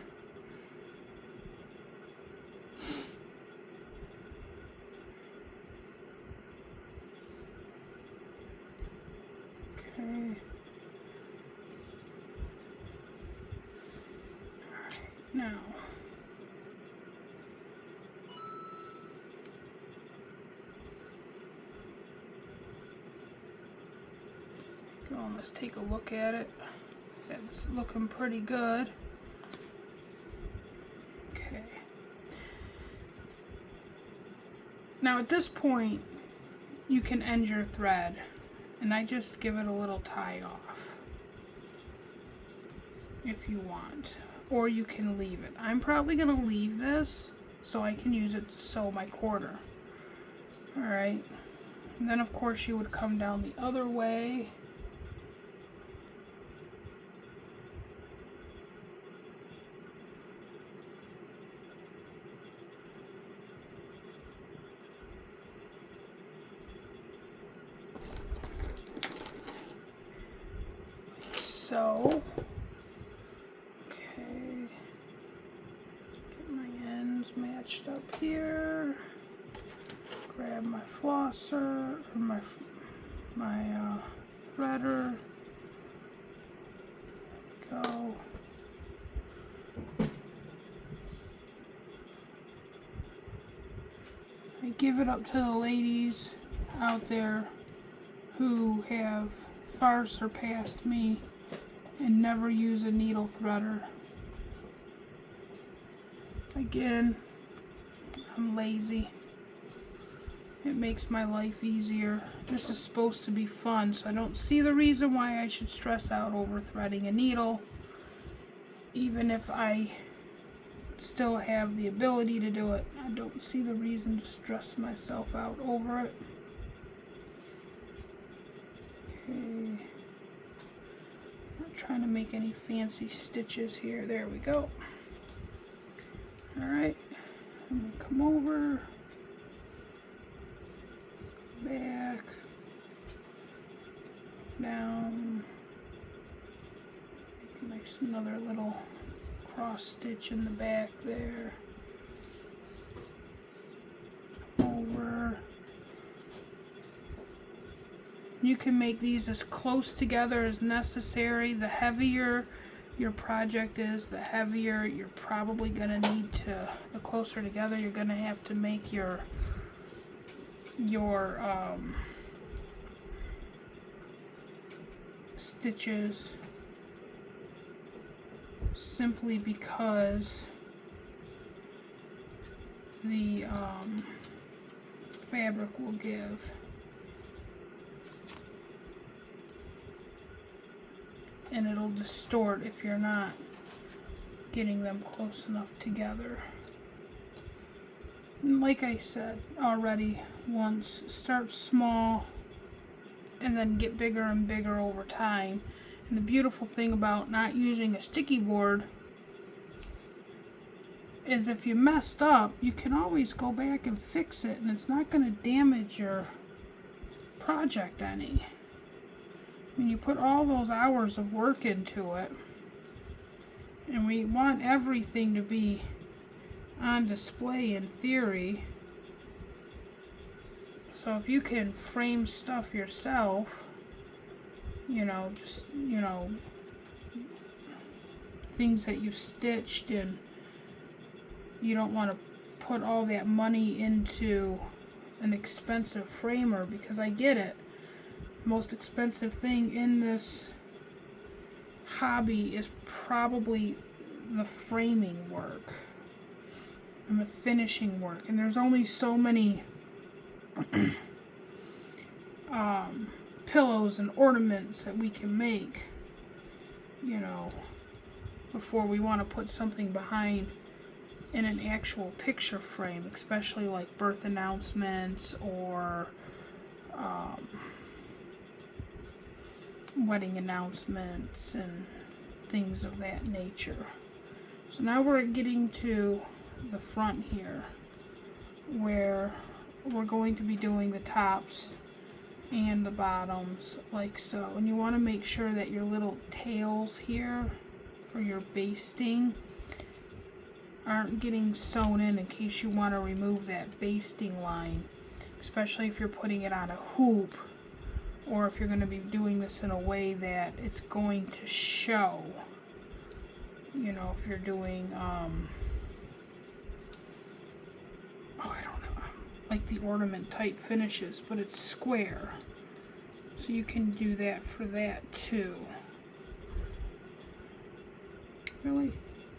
Okay. Alright, now go on, let's take a look at it. It's looking pretty good. Okay. Now at this point, you can end your thread, and I just give it a little tie off if you want, or you can leave it. I'm probably going to leave this so I can use it to sew my quarter. Alright, and then of course you would come down the other way. So, okay, get my ends matched up here, grab my flosser, or my threader, go, I give it up to the ladies out there who have far surpassed me and never use a needle threader. Again, I'm lazy. It makes my life easier. This is supposed to be fun, so I don't see the reason why I should stress out over threading a needle, even if I still have the ability to do it. I don't see the reason to stress myself out over it. Okay. Not trying to make any fancy stitches here. There we go. Alright, I'm going to come over, back, Just another little cross stitch in the back there. Over. You can make these as close together as necessary. The heavier your project is, the heavier you're probably going to need to, the closer together you're going to have to make your stitches, simply because the fabric will give. And it'll distort if you're not getting them close enough together. And like I said already once, start small and then get bigger and bigger over time. And the beautiful thing about not using a sticky board is if you messed up, you can always go back and fix it, and it's not going to damage your project any. When you put all those hours of work into it, and we want everything to be on display in theory, so if you can frame stuff yourself, just things that you've stitched, and you don't want to put all that money into an expensive framer, because I get it. The most expensive thing in this hobby is probably the framing work and the finishing work, and there's only so many pillows and ornaments that we can make, before we want to put something behind in an actual picture frame, especially like birth announcements or wedding announcements and things of that nature. So now we're getting to the front here, where we're going to be doing the tops and the bottoms like so. And you want to make sure that your little tails here for your basting aren't getting sewn in case you want to remove that basting line, especially if you're putting it on a hoop, or if you're going to be doing this in a way that it's going to show. If you're doing I don't know, like the ornament type finishes, but it's square, so you can do that for that too. Really?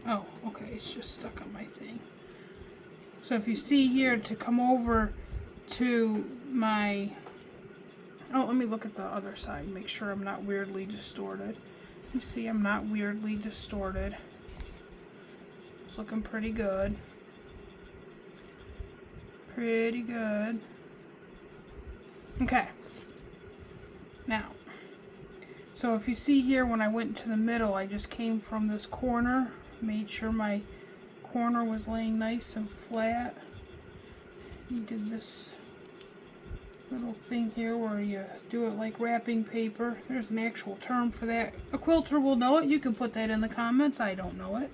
Oh, okay, it's just stuck on my thing. So if you see here, to come over to my, let me look at the other side, make sure I'm not weirdly distorted. You see, I'm not weirdly distorted. It's looking pretty good. Pretty good. Okay. Now, so if you see here, when I went to the middle, I just came from this corner, made sure my corner was laying nice and flat. You did this little thing here where you do it like wrapping paper. There's an actual term for that. A quilter will know it. You can put that in the comments. I don't know it.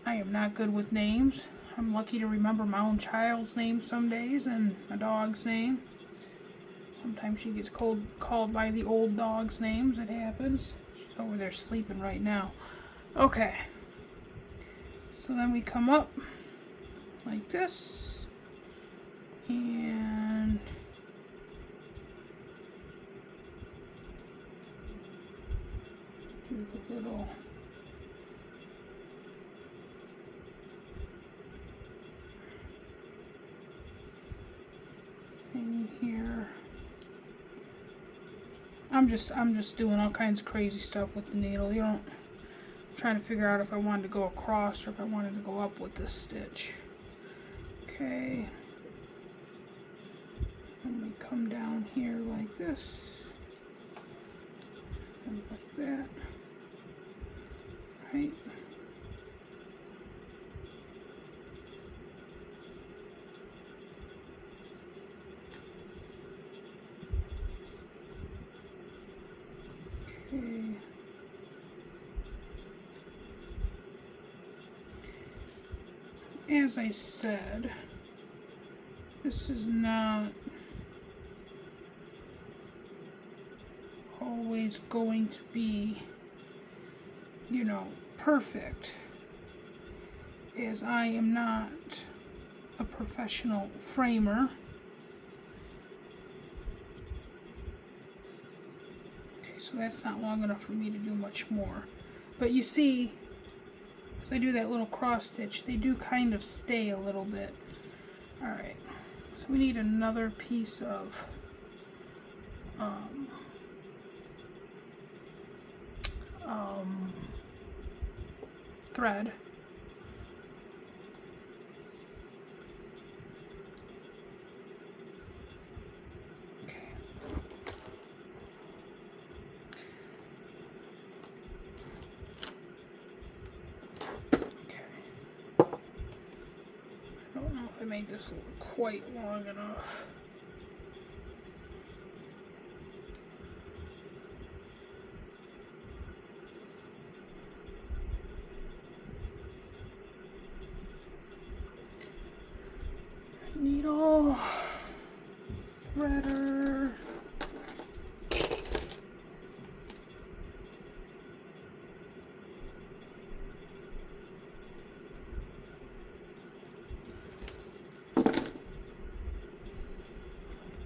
I am not good with names. I'm lucky to remember my own child's name some days, and my dog's name. Sometimes she gets called by the old dog's names. It happens. She's over there sleeping right now. Okay. So then we come up like this, and do the little thing here. I'm just doing all kinds of crazy stuff with the needle. I'm trying to figure out if I wanted to go across or if I wanted to go up with this stitch. Okay. And we come down here like this, and like that, right? Okay. as I said, this is not always going to be, you know, perfect, as I am not a professional framer. Okay, so that's not long enough for me to do much more. But you see, as I do that little cross stitch, they do kind of stay a little bit. Alright, so we need another piece of thread. I made this quite long enough. Needle, threader.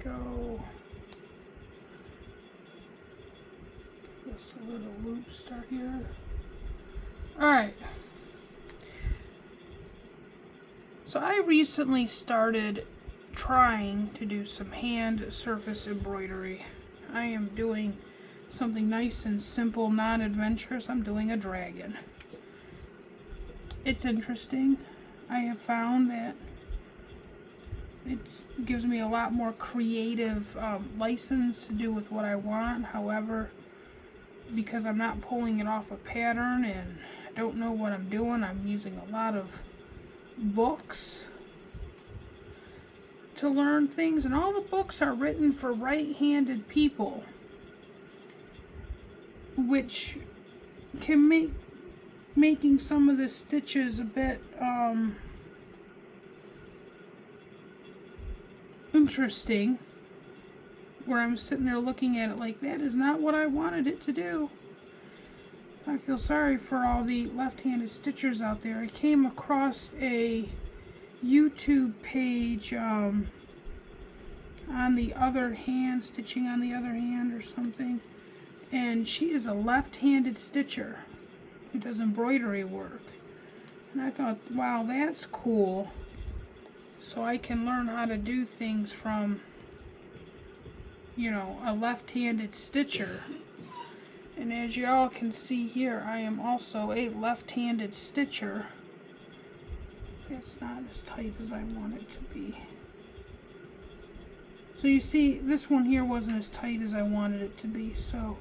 Go. Just a little loop start here. Alright. So I recently started trying to do some hand surface embroidery. I am doing something nice and simple, non-adventurous. I'm doing a dragon. It's interesting. I have found that it gives me a lot more creative license to do with what I want. However, because I'm not pulling it off a pattern and I don't know what I'm doing, I'm using a lot of books to learn things, and all the books are written for right-handed people, which can make making some of the stitches a bit interesting, where I'm sitting there looking at it like, that is not what I wanted it to do. I feel sorry for all the left-handed stitchers out there. I came across a YouTube page on the other hand, stitching on the other hand or something, and she is a left-handed stitcher who does embroidery work. And I thought, wow, that's cool. So I can learn how to do things from, you know, a left-handed stitcher. And as y'all can see here, I am also a left-handed stitcher. It's not as tight as I want it to be. So you see, this one here wasn't as tight as I wanted it to be. So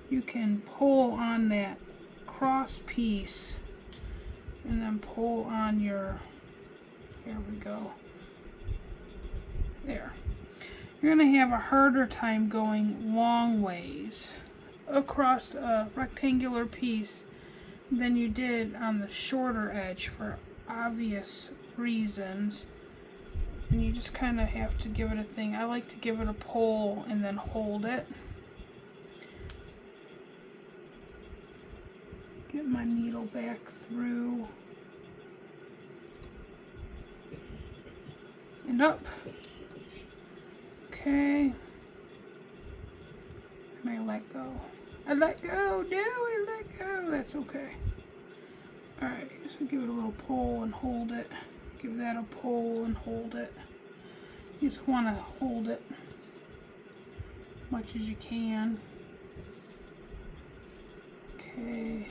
you can pull on that cross piece and then pull on your, here we go, there. You're going to have a harder time going long ways across a rectangular piece than you did on the shorter edge for obvious reasons. And you just kind of have to give it a thing. I like to give it a pull and then hold it. Get my needle back through and up. Okay. And I let go. I let go. No, I let go. That's okay. Alright, so give it a little pull and hold it. Give that a pull and hold it. You just want to hold it as much as you can. Okay.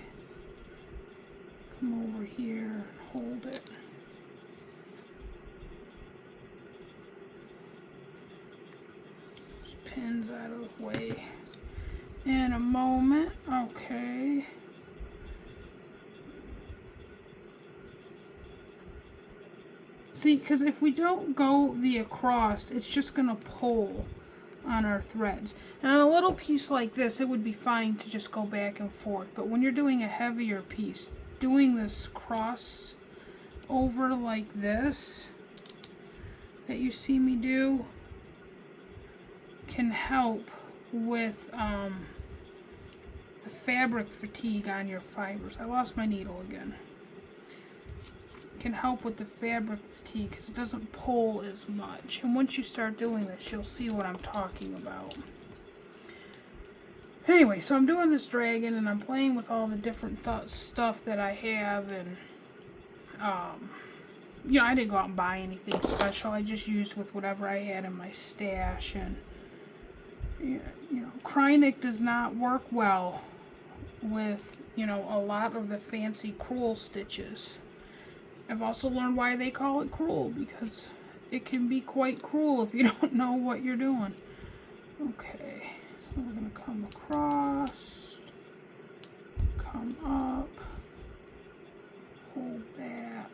Come over here and hold it. Just pins out of the way in a moment. Okay. See, because if we don't go the across, it's just going to pull on our threads. And on a little piece like this, it would be fine to just go back and forth. But when you're doing a heavier piece, doing this cross over like this that you see me do can help with the fabric fatigue on your fibers. I lost my needle again. Can help with the fabric fatigue because it doesn't pull as much. And once you start doing this, you'll see what I'm talking about. Anyway, so I'm doing this dragon and I'm playing with all the different stuff that I have, and you know, I didn't go out and buy anything special. I just used with whatever I had in my stash. And you know, Krynic does not work well with, you know, a lot of the fancy crewel stitches. I've also learned why they call it crewel, because it can be quite cruel if you don't know what you're doing. Okay, so we're going to come across, come up, hold that,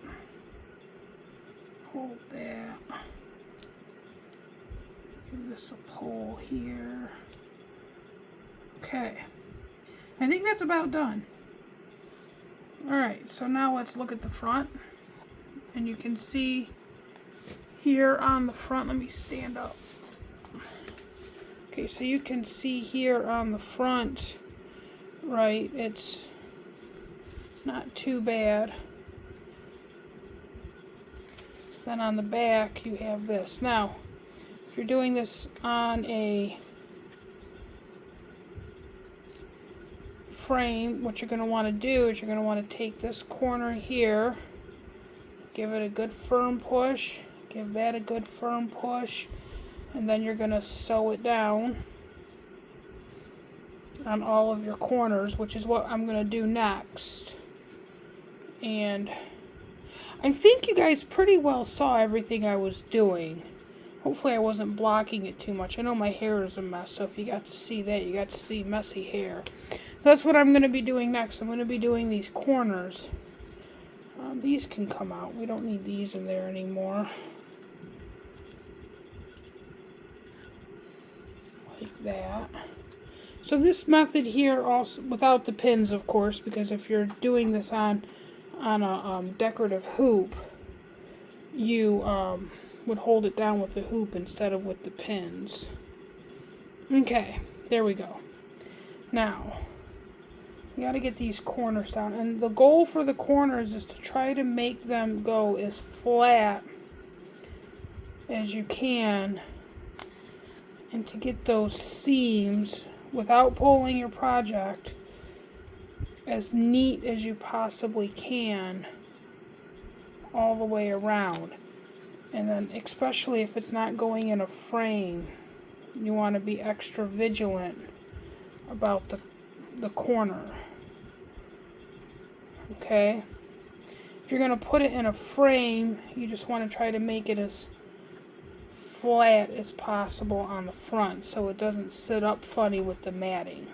hold that, give this a pull here. Okay, I think that's about done. Alright, so now let's look at the front. And you can see here on the front, let me stand up. Okay, so you can see here on the front, right, it's not too bad. Then on the back, you have this. Now, if you're doing this on a frame, what you're going to want to do is you're going to want to take this corner here, give it a good firm push, give that a good firm push, and then you're going to sew it down on all of your corners, which is what I'm going to do next. And I think you guys pretty well saw everything I was doing. Hopefully I wasn't blocking it too much. I know my hair is a mess, so if you got to see that, you got to see messy hair. So that's what I'm going to be doing next. I'm going to be doing these corners. These can come out. We don't need these in there anymore. Like that. So this method here, also without the pins, of course, because if you're doing this on a decorative hoop, you would hold it down with the hoop instead of with the pins. Okay, there we go. Now, you got to get these corners down, and the goal for the corners is to try to make them go as flat as you can, and to get those seams without pulling your project as neat as you possibly can all the way around. And then especially if it's not going in a frame, you want to be extra vigilant about the corner. Okay? If you're going to put it in a frame, you just want to try to make it as flat as possible on the front so it doesn't sit up funny with the matting.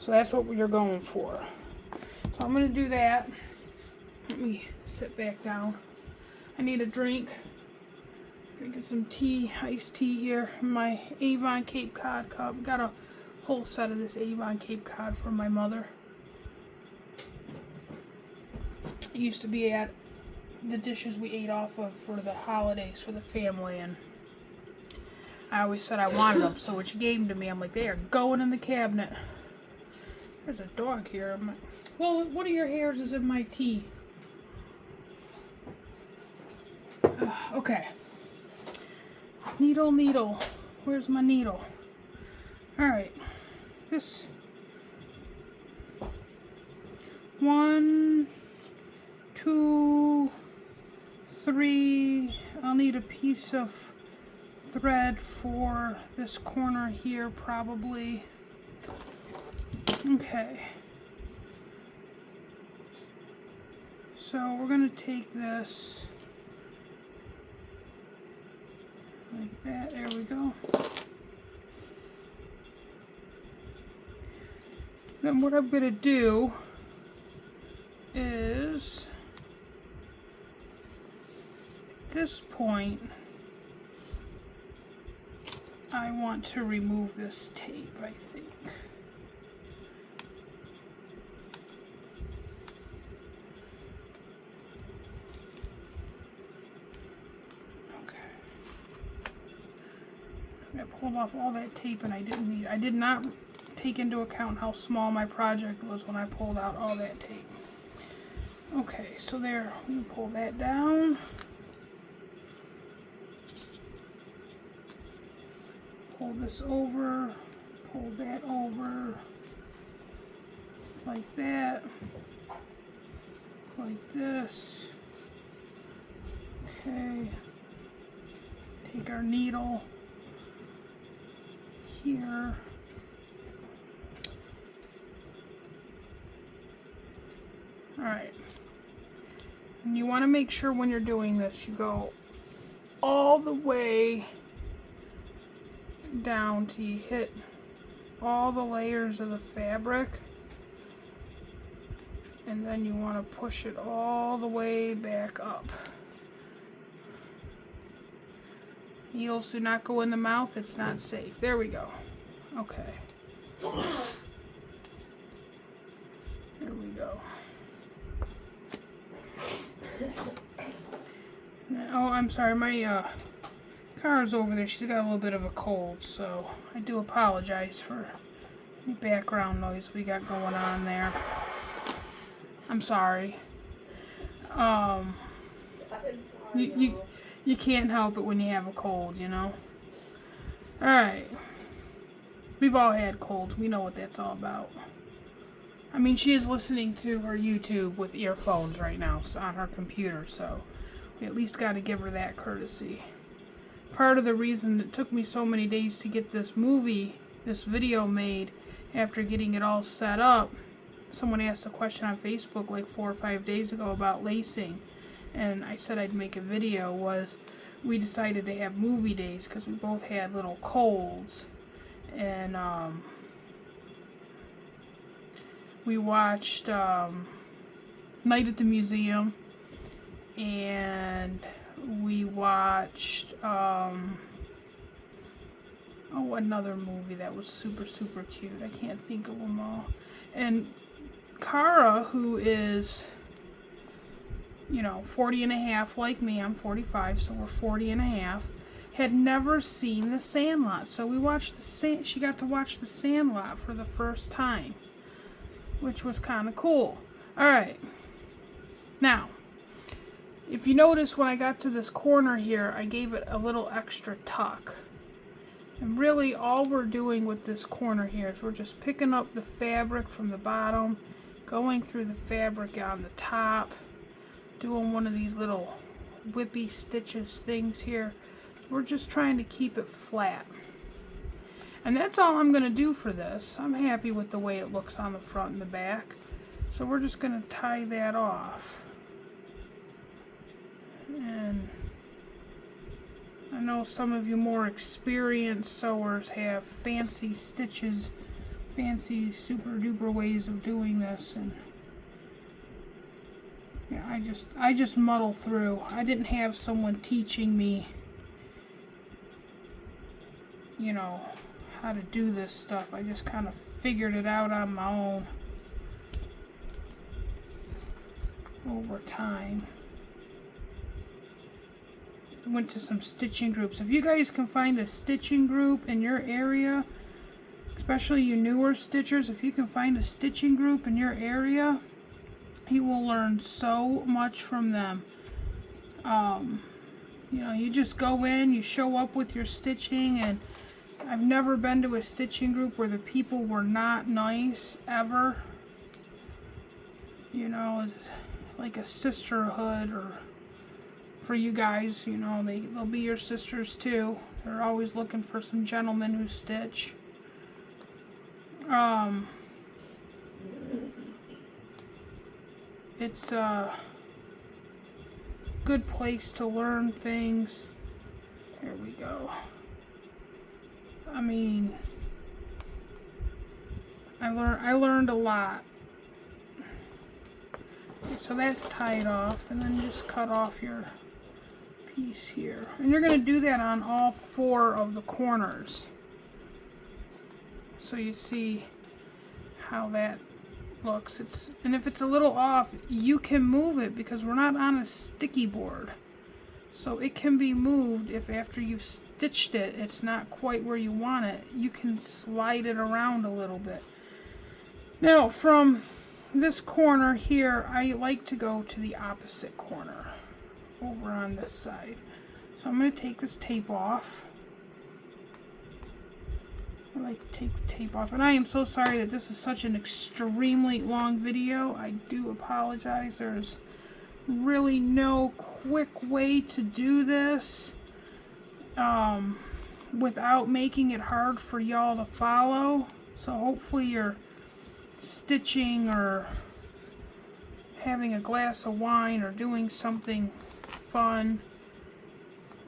So that's what you're going for. So I'm going to do that. Let me sit back down. I need a drink. Drinking some tea, iced tea here in my Avon Cape Cod cup. Got a whole set of this Avon Cape Cod from my mother. It used to be at the dishes we ate off of for the holidays for the family, and I always said I wanted them, so when she gave them to me, I'm like, they are going in the cabinet. There's a dog here. I'm like, well, one of your hairs is in my tea. Okay. Needle, needle. Where's my needle? Alright. This. 1, 2, 3. I'll need a piece of thread for this corner here, probably. Okay. So we're going to take this like that. There we go. Then what I'm going to do is, at this point, I want to remove this tape, I think. pulled off all that tape and I didn't need. I did not take into account how small my project was when I pulled out all that tape. Okay, so there, we can pull that down. Pull this over, pull that over, like that, like this. Okay, take our needle here. Alright, and you want to make sure when you're doing this you go all the way down till you hit all the layers of the fabric, and then you want to push it all the way back up. Needles do not go in the mouth, it's not safe. There we go. Okay. There we go. Oh, I'm sorry, my car's over there. She's got a little bit of a cold, so I do apologize for any background noise we got going on there. I'm sorry. You can't help it when you have a cold, you know? Alright. We've all had colds. We know what that's all about. I mean, she is listening to her YouTube with earphones right now on her computer, so we at least got to give her that courtesy. Part of the reason it took me so many days to get this video made after getting it all set up, someone asked a question on Facebook like 4 or 5 days ago about lacing, and I said I'd make a video, was we decided to have movie days because we both had little colds, and we watched Night at the Museum, and we watched another movie that was super cute. I can't think of them all. And Kara, who is, you know, 40 and a half like me, I'm 45, so we're 40 and a half, had never seen The Sandlot. So we watched she got to watch The Sandlot for the first time, which was kind of cool. Alright, now, if you notice when I got to this corner here, I gave it a little extra tuck. And really all we're doing with this corner here is we're just picking up the fabric from the bottom, going through the fabric on the top, doing one of these little whippy stitches things here. We're just trying to keep it flat. And that's all I'm going to do for this. I'm happy with the way it looks on the front and the back. So we're just going to tie that off. And I know some of you more experienced sewers have fancy stitches, fancy super duper ways of doing this, and yeah, I just muddle through. I didn't have someone teaching me, you know, how to do this stuff. I just kind of figured it out on my own over time. Went to some stitching groups. If you guys can find a stitching group in your area, especially you newer stitchers, if you can find a stitching group in your area, you will learn so much from them. You know, you just go in, you show up with your stitching, and I've never been to a stitching group where the people were not nice, ever. You know, it's like a sisterhood, or for you guys, you know, they'll be your sisters too. They're always looking for some gentlemen who stitch. It's a good place to learn things. There we go. I mean, I learned a lot. Okay, so that's tied off, and then just cut off your piece here. And you're going to do that on all 4 of the corners. So you see how that looks. And if it's a little off, you can move it because we're not on a sticky board. So it can be moved if after you've stitched it, it's not quite where you want it. You can slide it around a little bit. Now from this corner here, I like to go to the opposite corner over on this side. So I'm going to take this tape off. I like to take the tape off. And I am so sorry that this is such an extremely long video. I do apologize. There's really no quick way to do this without making it hard for y'all to follow. So hopefully you're stitching or having a glass of wine or doing something fun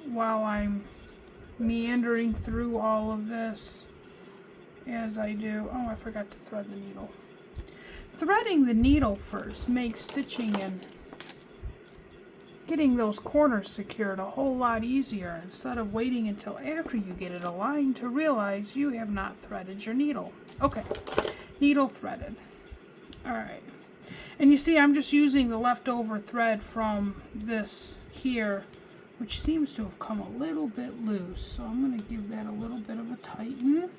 while I'm meandering through all of this as I do. Oh, I forgot to thread the needle. Threading the needle first makes stitching and getting those corners secured a whole lot easier instead of waiting until after you get it aligned to realize you have not threaded your needle. Okay, needle threaded. Alright, and you see I'm just using the leftover thread from this here, which seems to have come a little bit loose, so I'm going to give that a little bit of a tighten.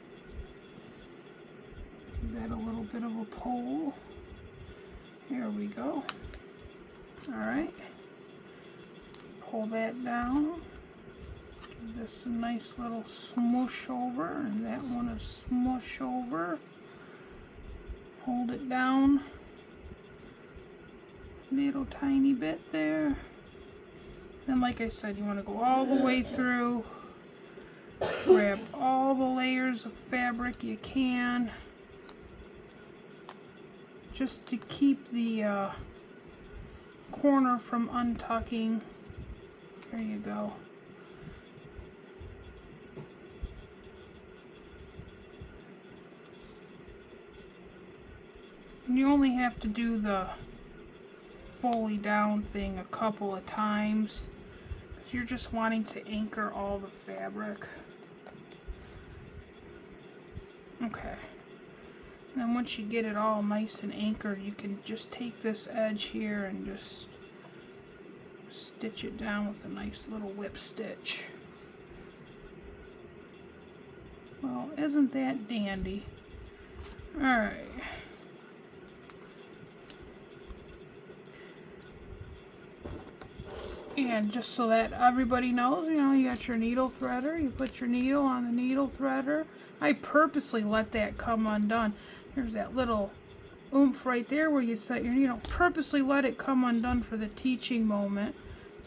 Give that a little bit of a pull. Here we go. Alright. Pull that down. Give this a nice little smoosh over, and that one a smoosh over. Hold it down. Little tiny bit there. Then like I said, you want to go all the way through. Grab all the layers of fabric you can. Just to keep the corner from untucking. There you go. And you only have to do the fully down thing a couple of times. You're just wanting to anchor all the fabric. Okay. And then once you get it all nice and anchored, you can just take this edge here and just stitch it down with a nice little whip stitch. Well, isn't that dandy? Alright. And just so that everybody knows, you know, you got your needle threader, you put your needle on the needle threader. I purposely let that come undone. There's that little oomph right there where you set your needle. Purposely let it come undone for the teaching moment.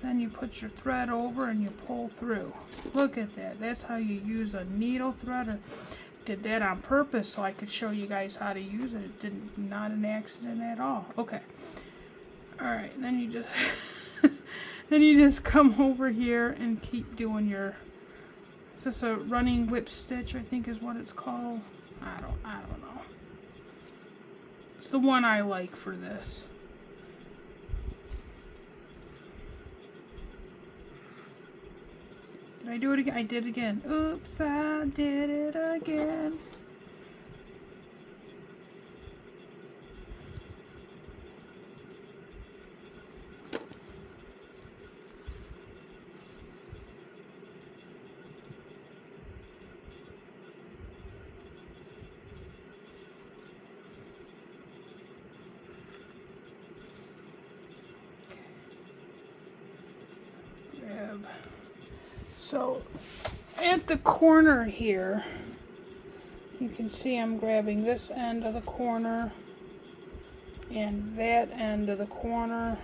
Then you put your thread over and you pull through. Look at that. That's how you use a needle threader. Did that on purpose so I could show you guys how to use it. It didn't, not an accident at all. Okay. Alright, then you just then you just come over here and keep doing your, is this a running whip stitch, I think is what it's called? I don't know. It's the one I like for this. Did I do it again? I did it again. Oops, I did it again. So at the corner here, you can see I'm grabbing this end of the corner and that end of the corner,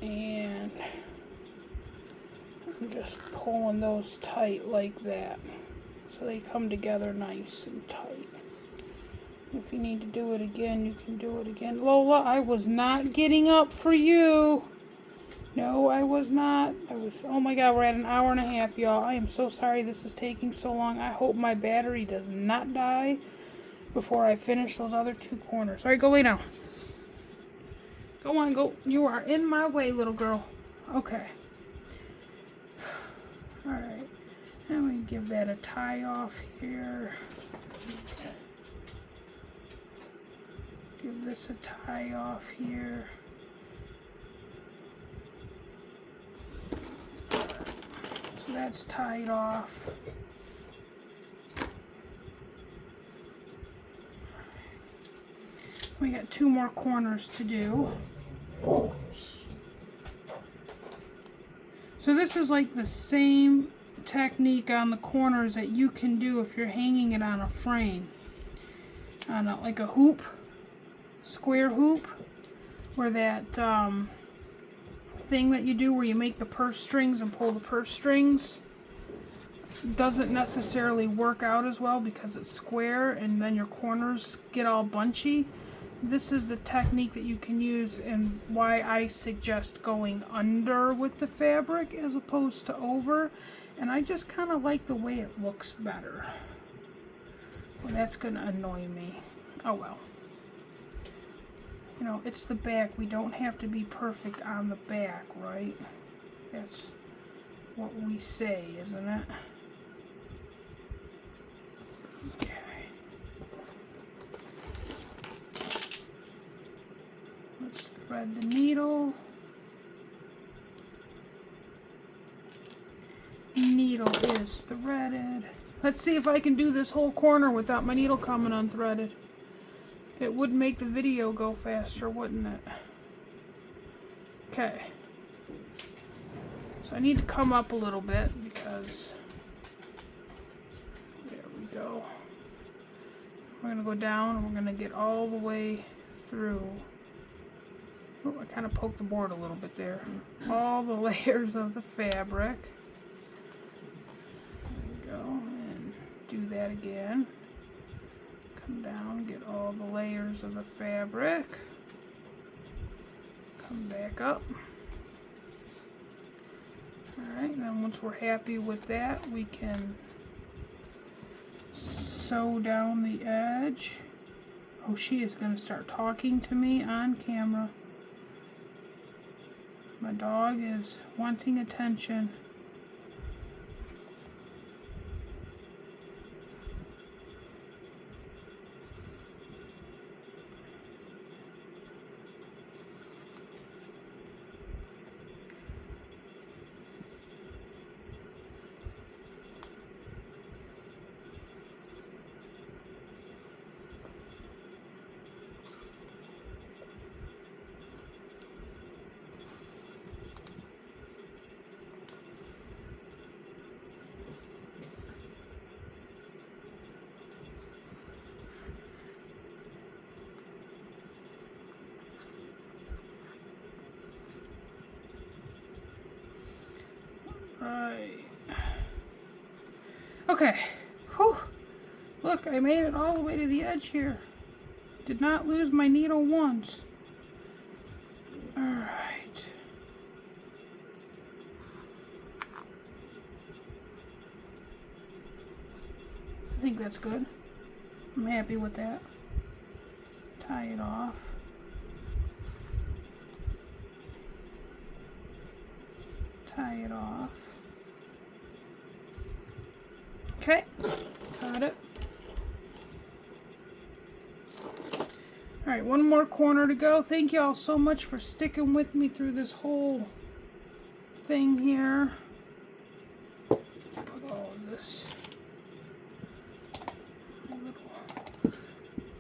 and I'm just pulling those tight like that so they come together nice and tight. If you need to do it again, you can do it again. Lola, I was not getting up for you. No, I was not. Oh my god, we're at an hour and a half, y'all. I am so sorry this is taking so long. I hope my battery does not die before I finish those other two corners. Alright, go lay down. Go on, go. You are in my way, little girl. Okay. Alright. Now we give that a tie off here. Give this a tie off here. that's tied off. We got 2 more corners to do. So this is like the same technique on the corners that you can do if you're hanging it on a frame. On like a hoop, square hoop, where that thing that you do where you make the purse strings and pull the purse strings doesn't necessarily work out as well because it's square and then your corners get all bunchy. This is the technique that you can use and why I suggest going under with the fabric as opposed to over. And I just kind of like the way it looks better. Well, that's going to annoy me. Oh well. You know, it's the back. We don't have to be perfect on the back, right? That's what we say, isn't it? Okay. Let's thread the needle. Needle is threaded. Let's see if I can do this whole corner without my needle coming unthreaded. It would make the video go faster, wouldn't it? Okay. So I need to come up a little bit because... There we go. We're going to go down and we're going to get all the way through. Oh, I kind of poked the board a little bit there. All the layers of the fabric. There we go. And do that again. Come down, get all the layers of the fabric. Come back up. Alright, then once we're happy with that, we can sew down the edge. Oh, she is going to start talking to me on camera. My dog is wanting attention. Right. Okay. Whew. Look, I made it all the way to the edge here. Did not lose my needle once. Alright. I think that's good. I'm happy with that. Tie it off. Tie it off. Okay, got it. Alright, one more corner to go. Thank you all so much for sticking with me through this whole thing here. Put all of this little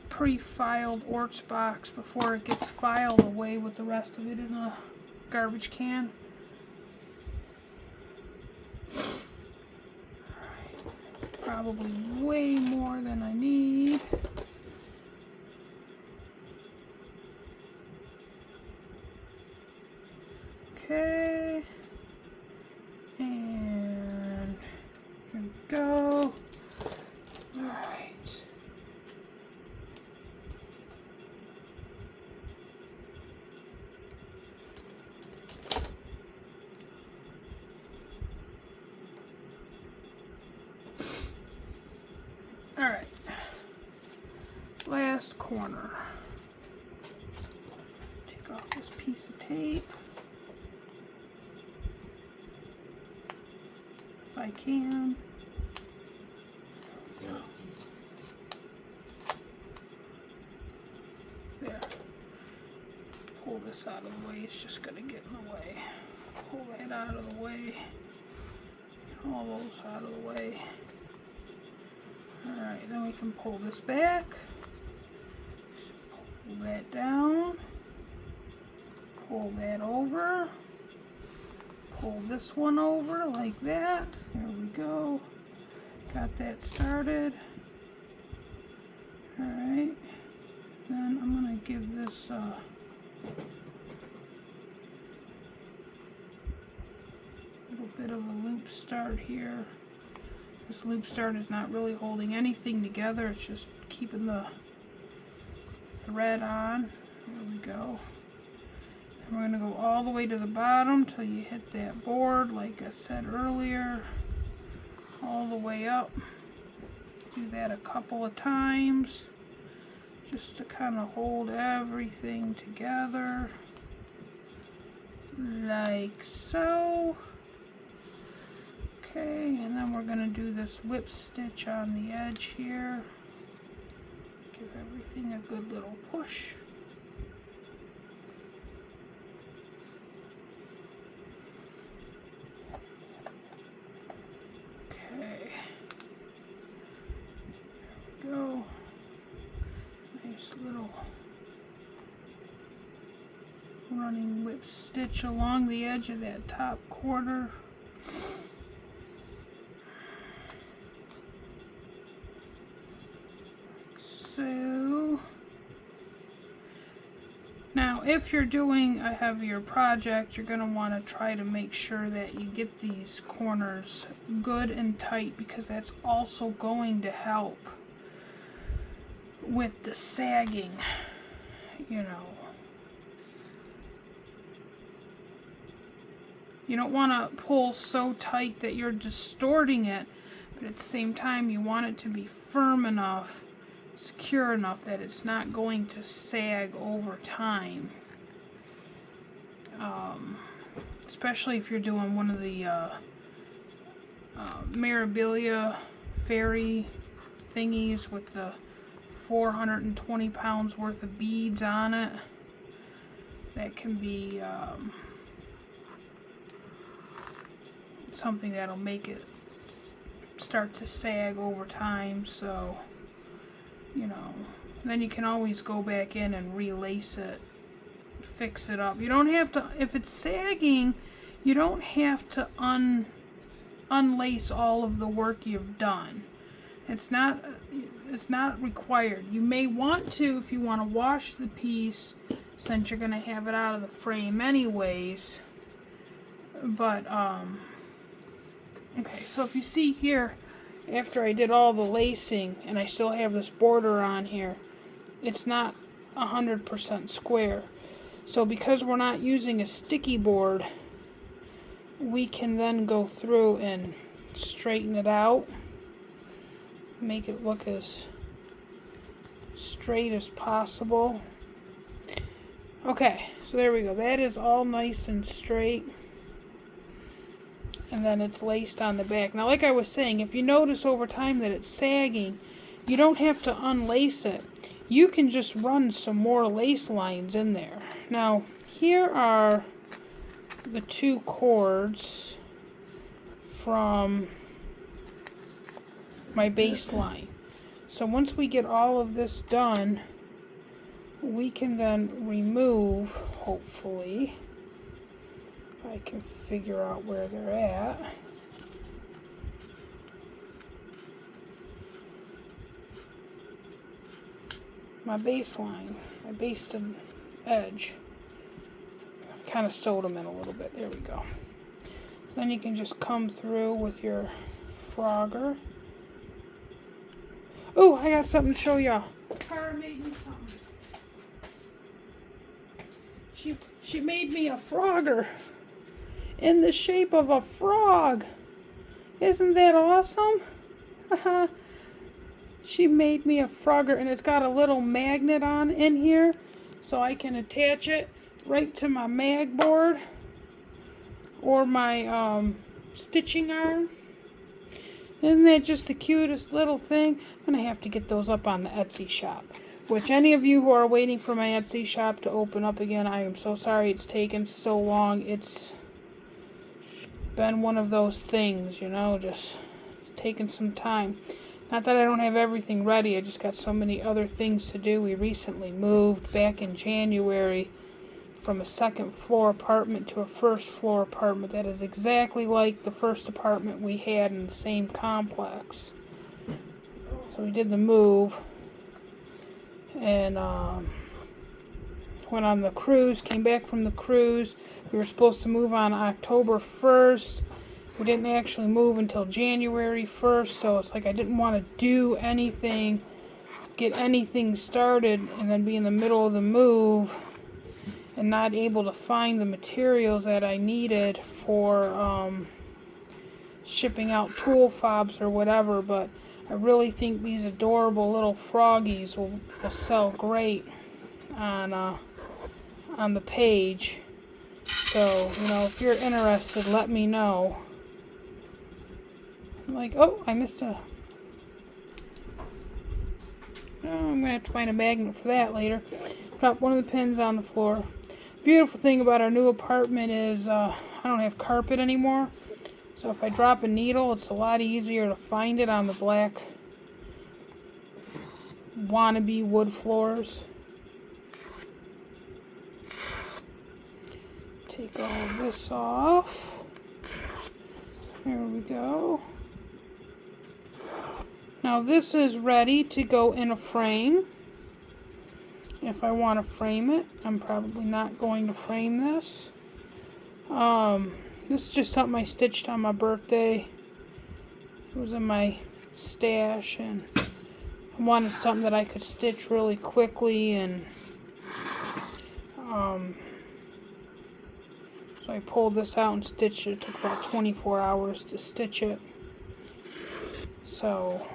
pre-filed Orts box before it gets filed away with the rest of it in a garbage can. Probably way more than I need. Okay. And here we go. Alright. Alright, last corner. Take off this piece of tape. If I can. There. Pull this out of the way, it's just going to get in the way. Pull that out of the way. all those out of the way. Alright, then we can pull this back. Pull that down. Pull that over. Pull this one over like that. There we go. Got that started. Alright. Then I'm going to give this little bit of a loop start here. This loop start is not really holding anything together. It's just keeping the thread on. There we go. And we're going to go all the way to the bottom till you hit that board, like I said earlier. All the way up. Do that a couple of times just to kind of hold everything together like so. Okay, and then we're going to do this whip stitch on the edge here. Give everything a good little push. Okay. There we go. Nice little running whip stitch along the edge of that top quarter. So now if you're doing a heavier project, you're going to want to try to make sure that you get these corners good and tight, because that's also going to help with the sagging, you know. You don't want to pull so tight that you're distorting it, but at the same time you want it to be firm enough, secure enough that it's not going to sag over time. Especially if you're doing one of the Mirabilia fairy thingies with the 420 pounds worth of beads on it. That can be something that'll make it start to sag over time, so you know, then you can always go back in and relace it, fix it up. You don't have to, if it's sagging, you don't have to unlace all of the work you've done. It's not required. You may want to if you want to wash the piece, since you're going to have it out of the frame anyways. But okay, so if you see here, after I did all the lacing and I still have this border on here, it's not 100% square. So because we're not using a sticky board, we can then go through and straighten it out, make it look as straight as possible. Okay, so there we go. That is all nice and straight. And then it's laced on the back. Now, like I was saying, if you notice over time that it's sagging, you don't have to unlace it. You can just run some more lace lines in there. Now, here are the two cords from my baseline. So once we get all of this done, we can then remove, hopefully, I can figure out where they're at. My baseline, my basted edge. I kind of sewed them in a little bit. There we go. Then you can just come through with your frogger. Oh, I got something to show y'all. Cara made me something. She made me a frogger in the shape of a frog. Isn't that awesome? Haha. She made me a frogger, and it's got a little magnet on in here, so I can attach it right to my mag board or my stitching arm. Isn't that just the cutest little thing? I'm gonna have to get those up on the Etsy shop. Which, any of you who are waiting for my Etsy shop to open up again, I am so sorry it's taken so long. been one of those things, you know, just taking some time. Not that I don't have everything ready, I just got so many other things to do. We recently moved back in January from a second floor apartment to a first floor apartment that is exactly like the first apartment we had in the same complex. So we did the move and went on the cruise, came back from the cruise. We were supposed to move on October 1st. We didn't actually move until January 1st, so it's like I didn't want to do anything, get anything started, and then be in the middle of the move and not able to find the materials that I needed for shipping out tool fobs or whatever. But I really think these adorable little froggies will sell great on the page. So, you know, if you're interested, let me know. Like, oh, I missed a... Oh, I'm going to have to find a magnet for that later. Drop one of the pins on the floor. Beautiful thing about our new apartment is I don't have carpet anymore. So if I drop a needle, it's a lot easier to find it on the black wannabe wood floors. Take all of this off. There we go. Now this is ready to go in a frame. If I want to frame it, I'm probably not going to frame this. This is just something I stitched on my birthday. It was in my stash, and I wanted something that I could stitch really quickly, and so I pulled this out and stitched it. It took about 24 hours to stitch it. So,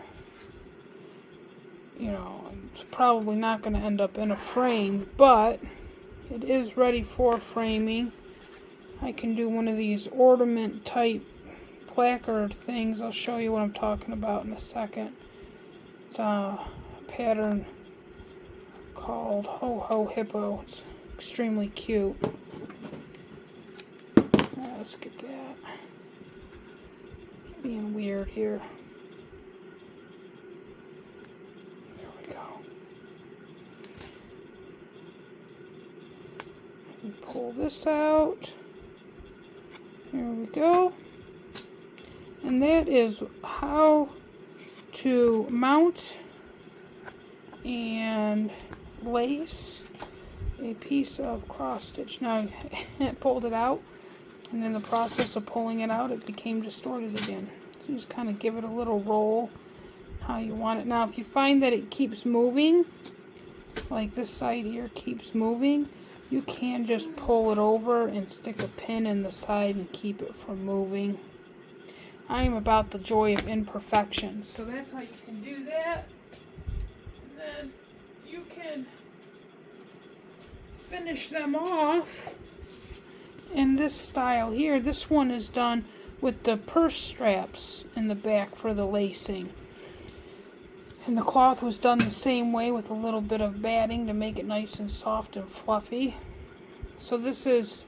you know, it's probably not going to end up in a frame, but it is ready for framing. I can do one of these ornament type placard things. I'll show you what I'm talking about in a second. It's a pattern called Ho Ho Hippo. It's extremely cute. Let's get that. It's being weird here. Pull this out. Here we go. And that is how to mount and lace a piece of cross stitch. Now I pulled it out, and in the process of pulling it out, it became distorted again. So you just kind of give it a little roll how you want it. Now if you find that it keeps moving, like this side here keeps moving, you can just pull it over and stick a pin in the side and keep it from moving. I am about the joy of imperfection. So that's how you can do that. And then you can finish them off in this style here. This one is done with the purse straps in the back for the lacing. And the cloth was done the same way with a little bit of batting to make it nice and soft and fluffy. So this is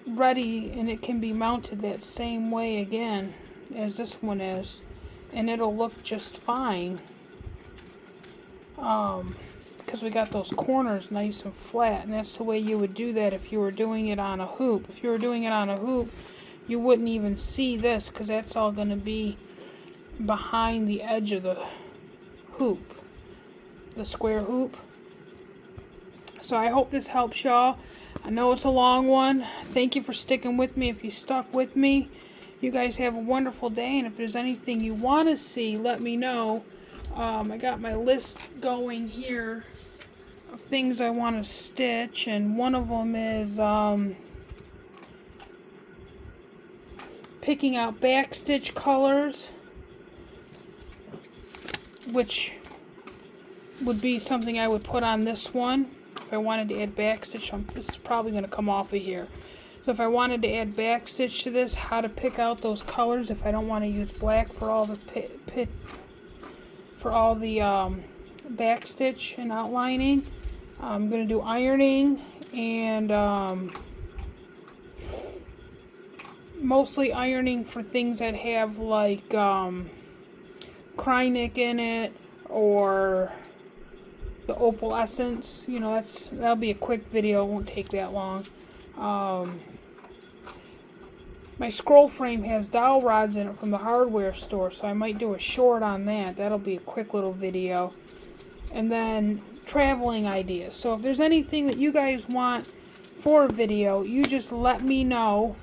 ready, and it can be mounted that same way again as this one is. And it'll look just fine. Because we got those corners nice and flat. And that's the way you would do that if you were doing it on a hoop. If you were doing it on a hoop, you wouldn't even see this, because that's all going to be behind the edge of the hoop, the square hoop. So I hope this helps y'all. I know it's a long one. Thank you for sticking with me. If you stuck with me, you guys have a wonderful day, and if there's anything you want to see, let me know. I got my list going here of things I want to stitch, and one of them is picking out backstitch colors, which would be something I would put on this one if I wanted to add backstitch. This is probably going to come off of here. So if I wanted to add backstitch to this, how to pick out those colors if I don't want to use black for all the backstitch and outlining. I'm going to do ironing and mostly ironing for things that have like Krynic in it, or the opal essence. You know, that'll be a quick video, it won't take that long. My scroll frame has dowel rods in it from the hardware store, so I might do a short on that. That'll be a quick little video. And then traveling ideas. So if there's anything that you guys want for a video, you just let me know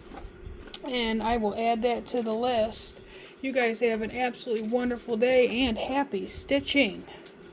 and I will add that to the list. You guys have an absolutely wonderful day and happy stitching.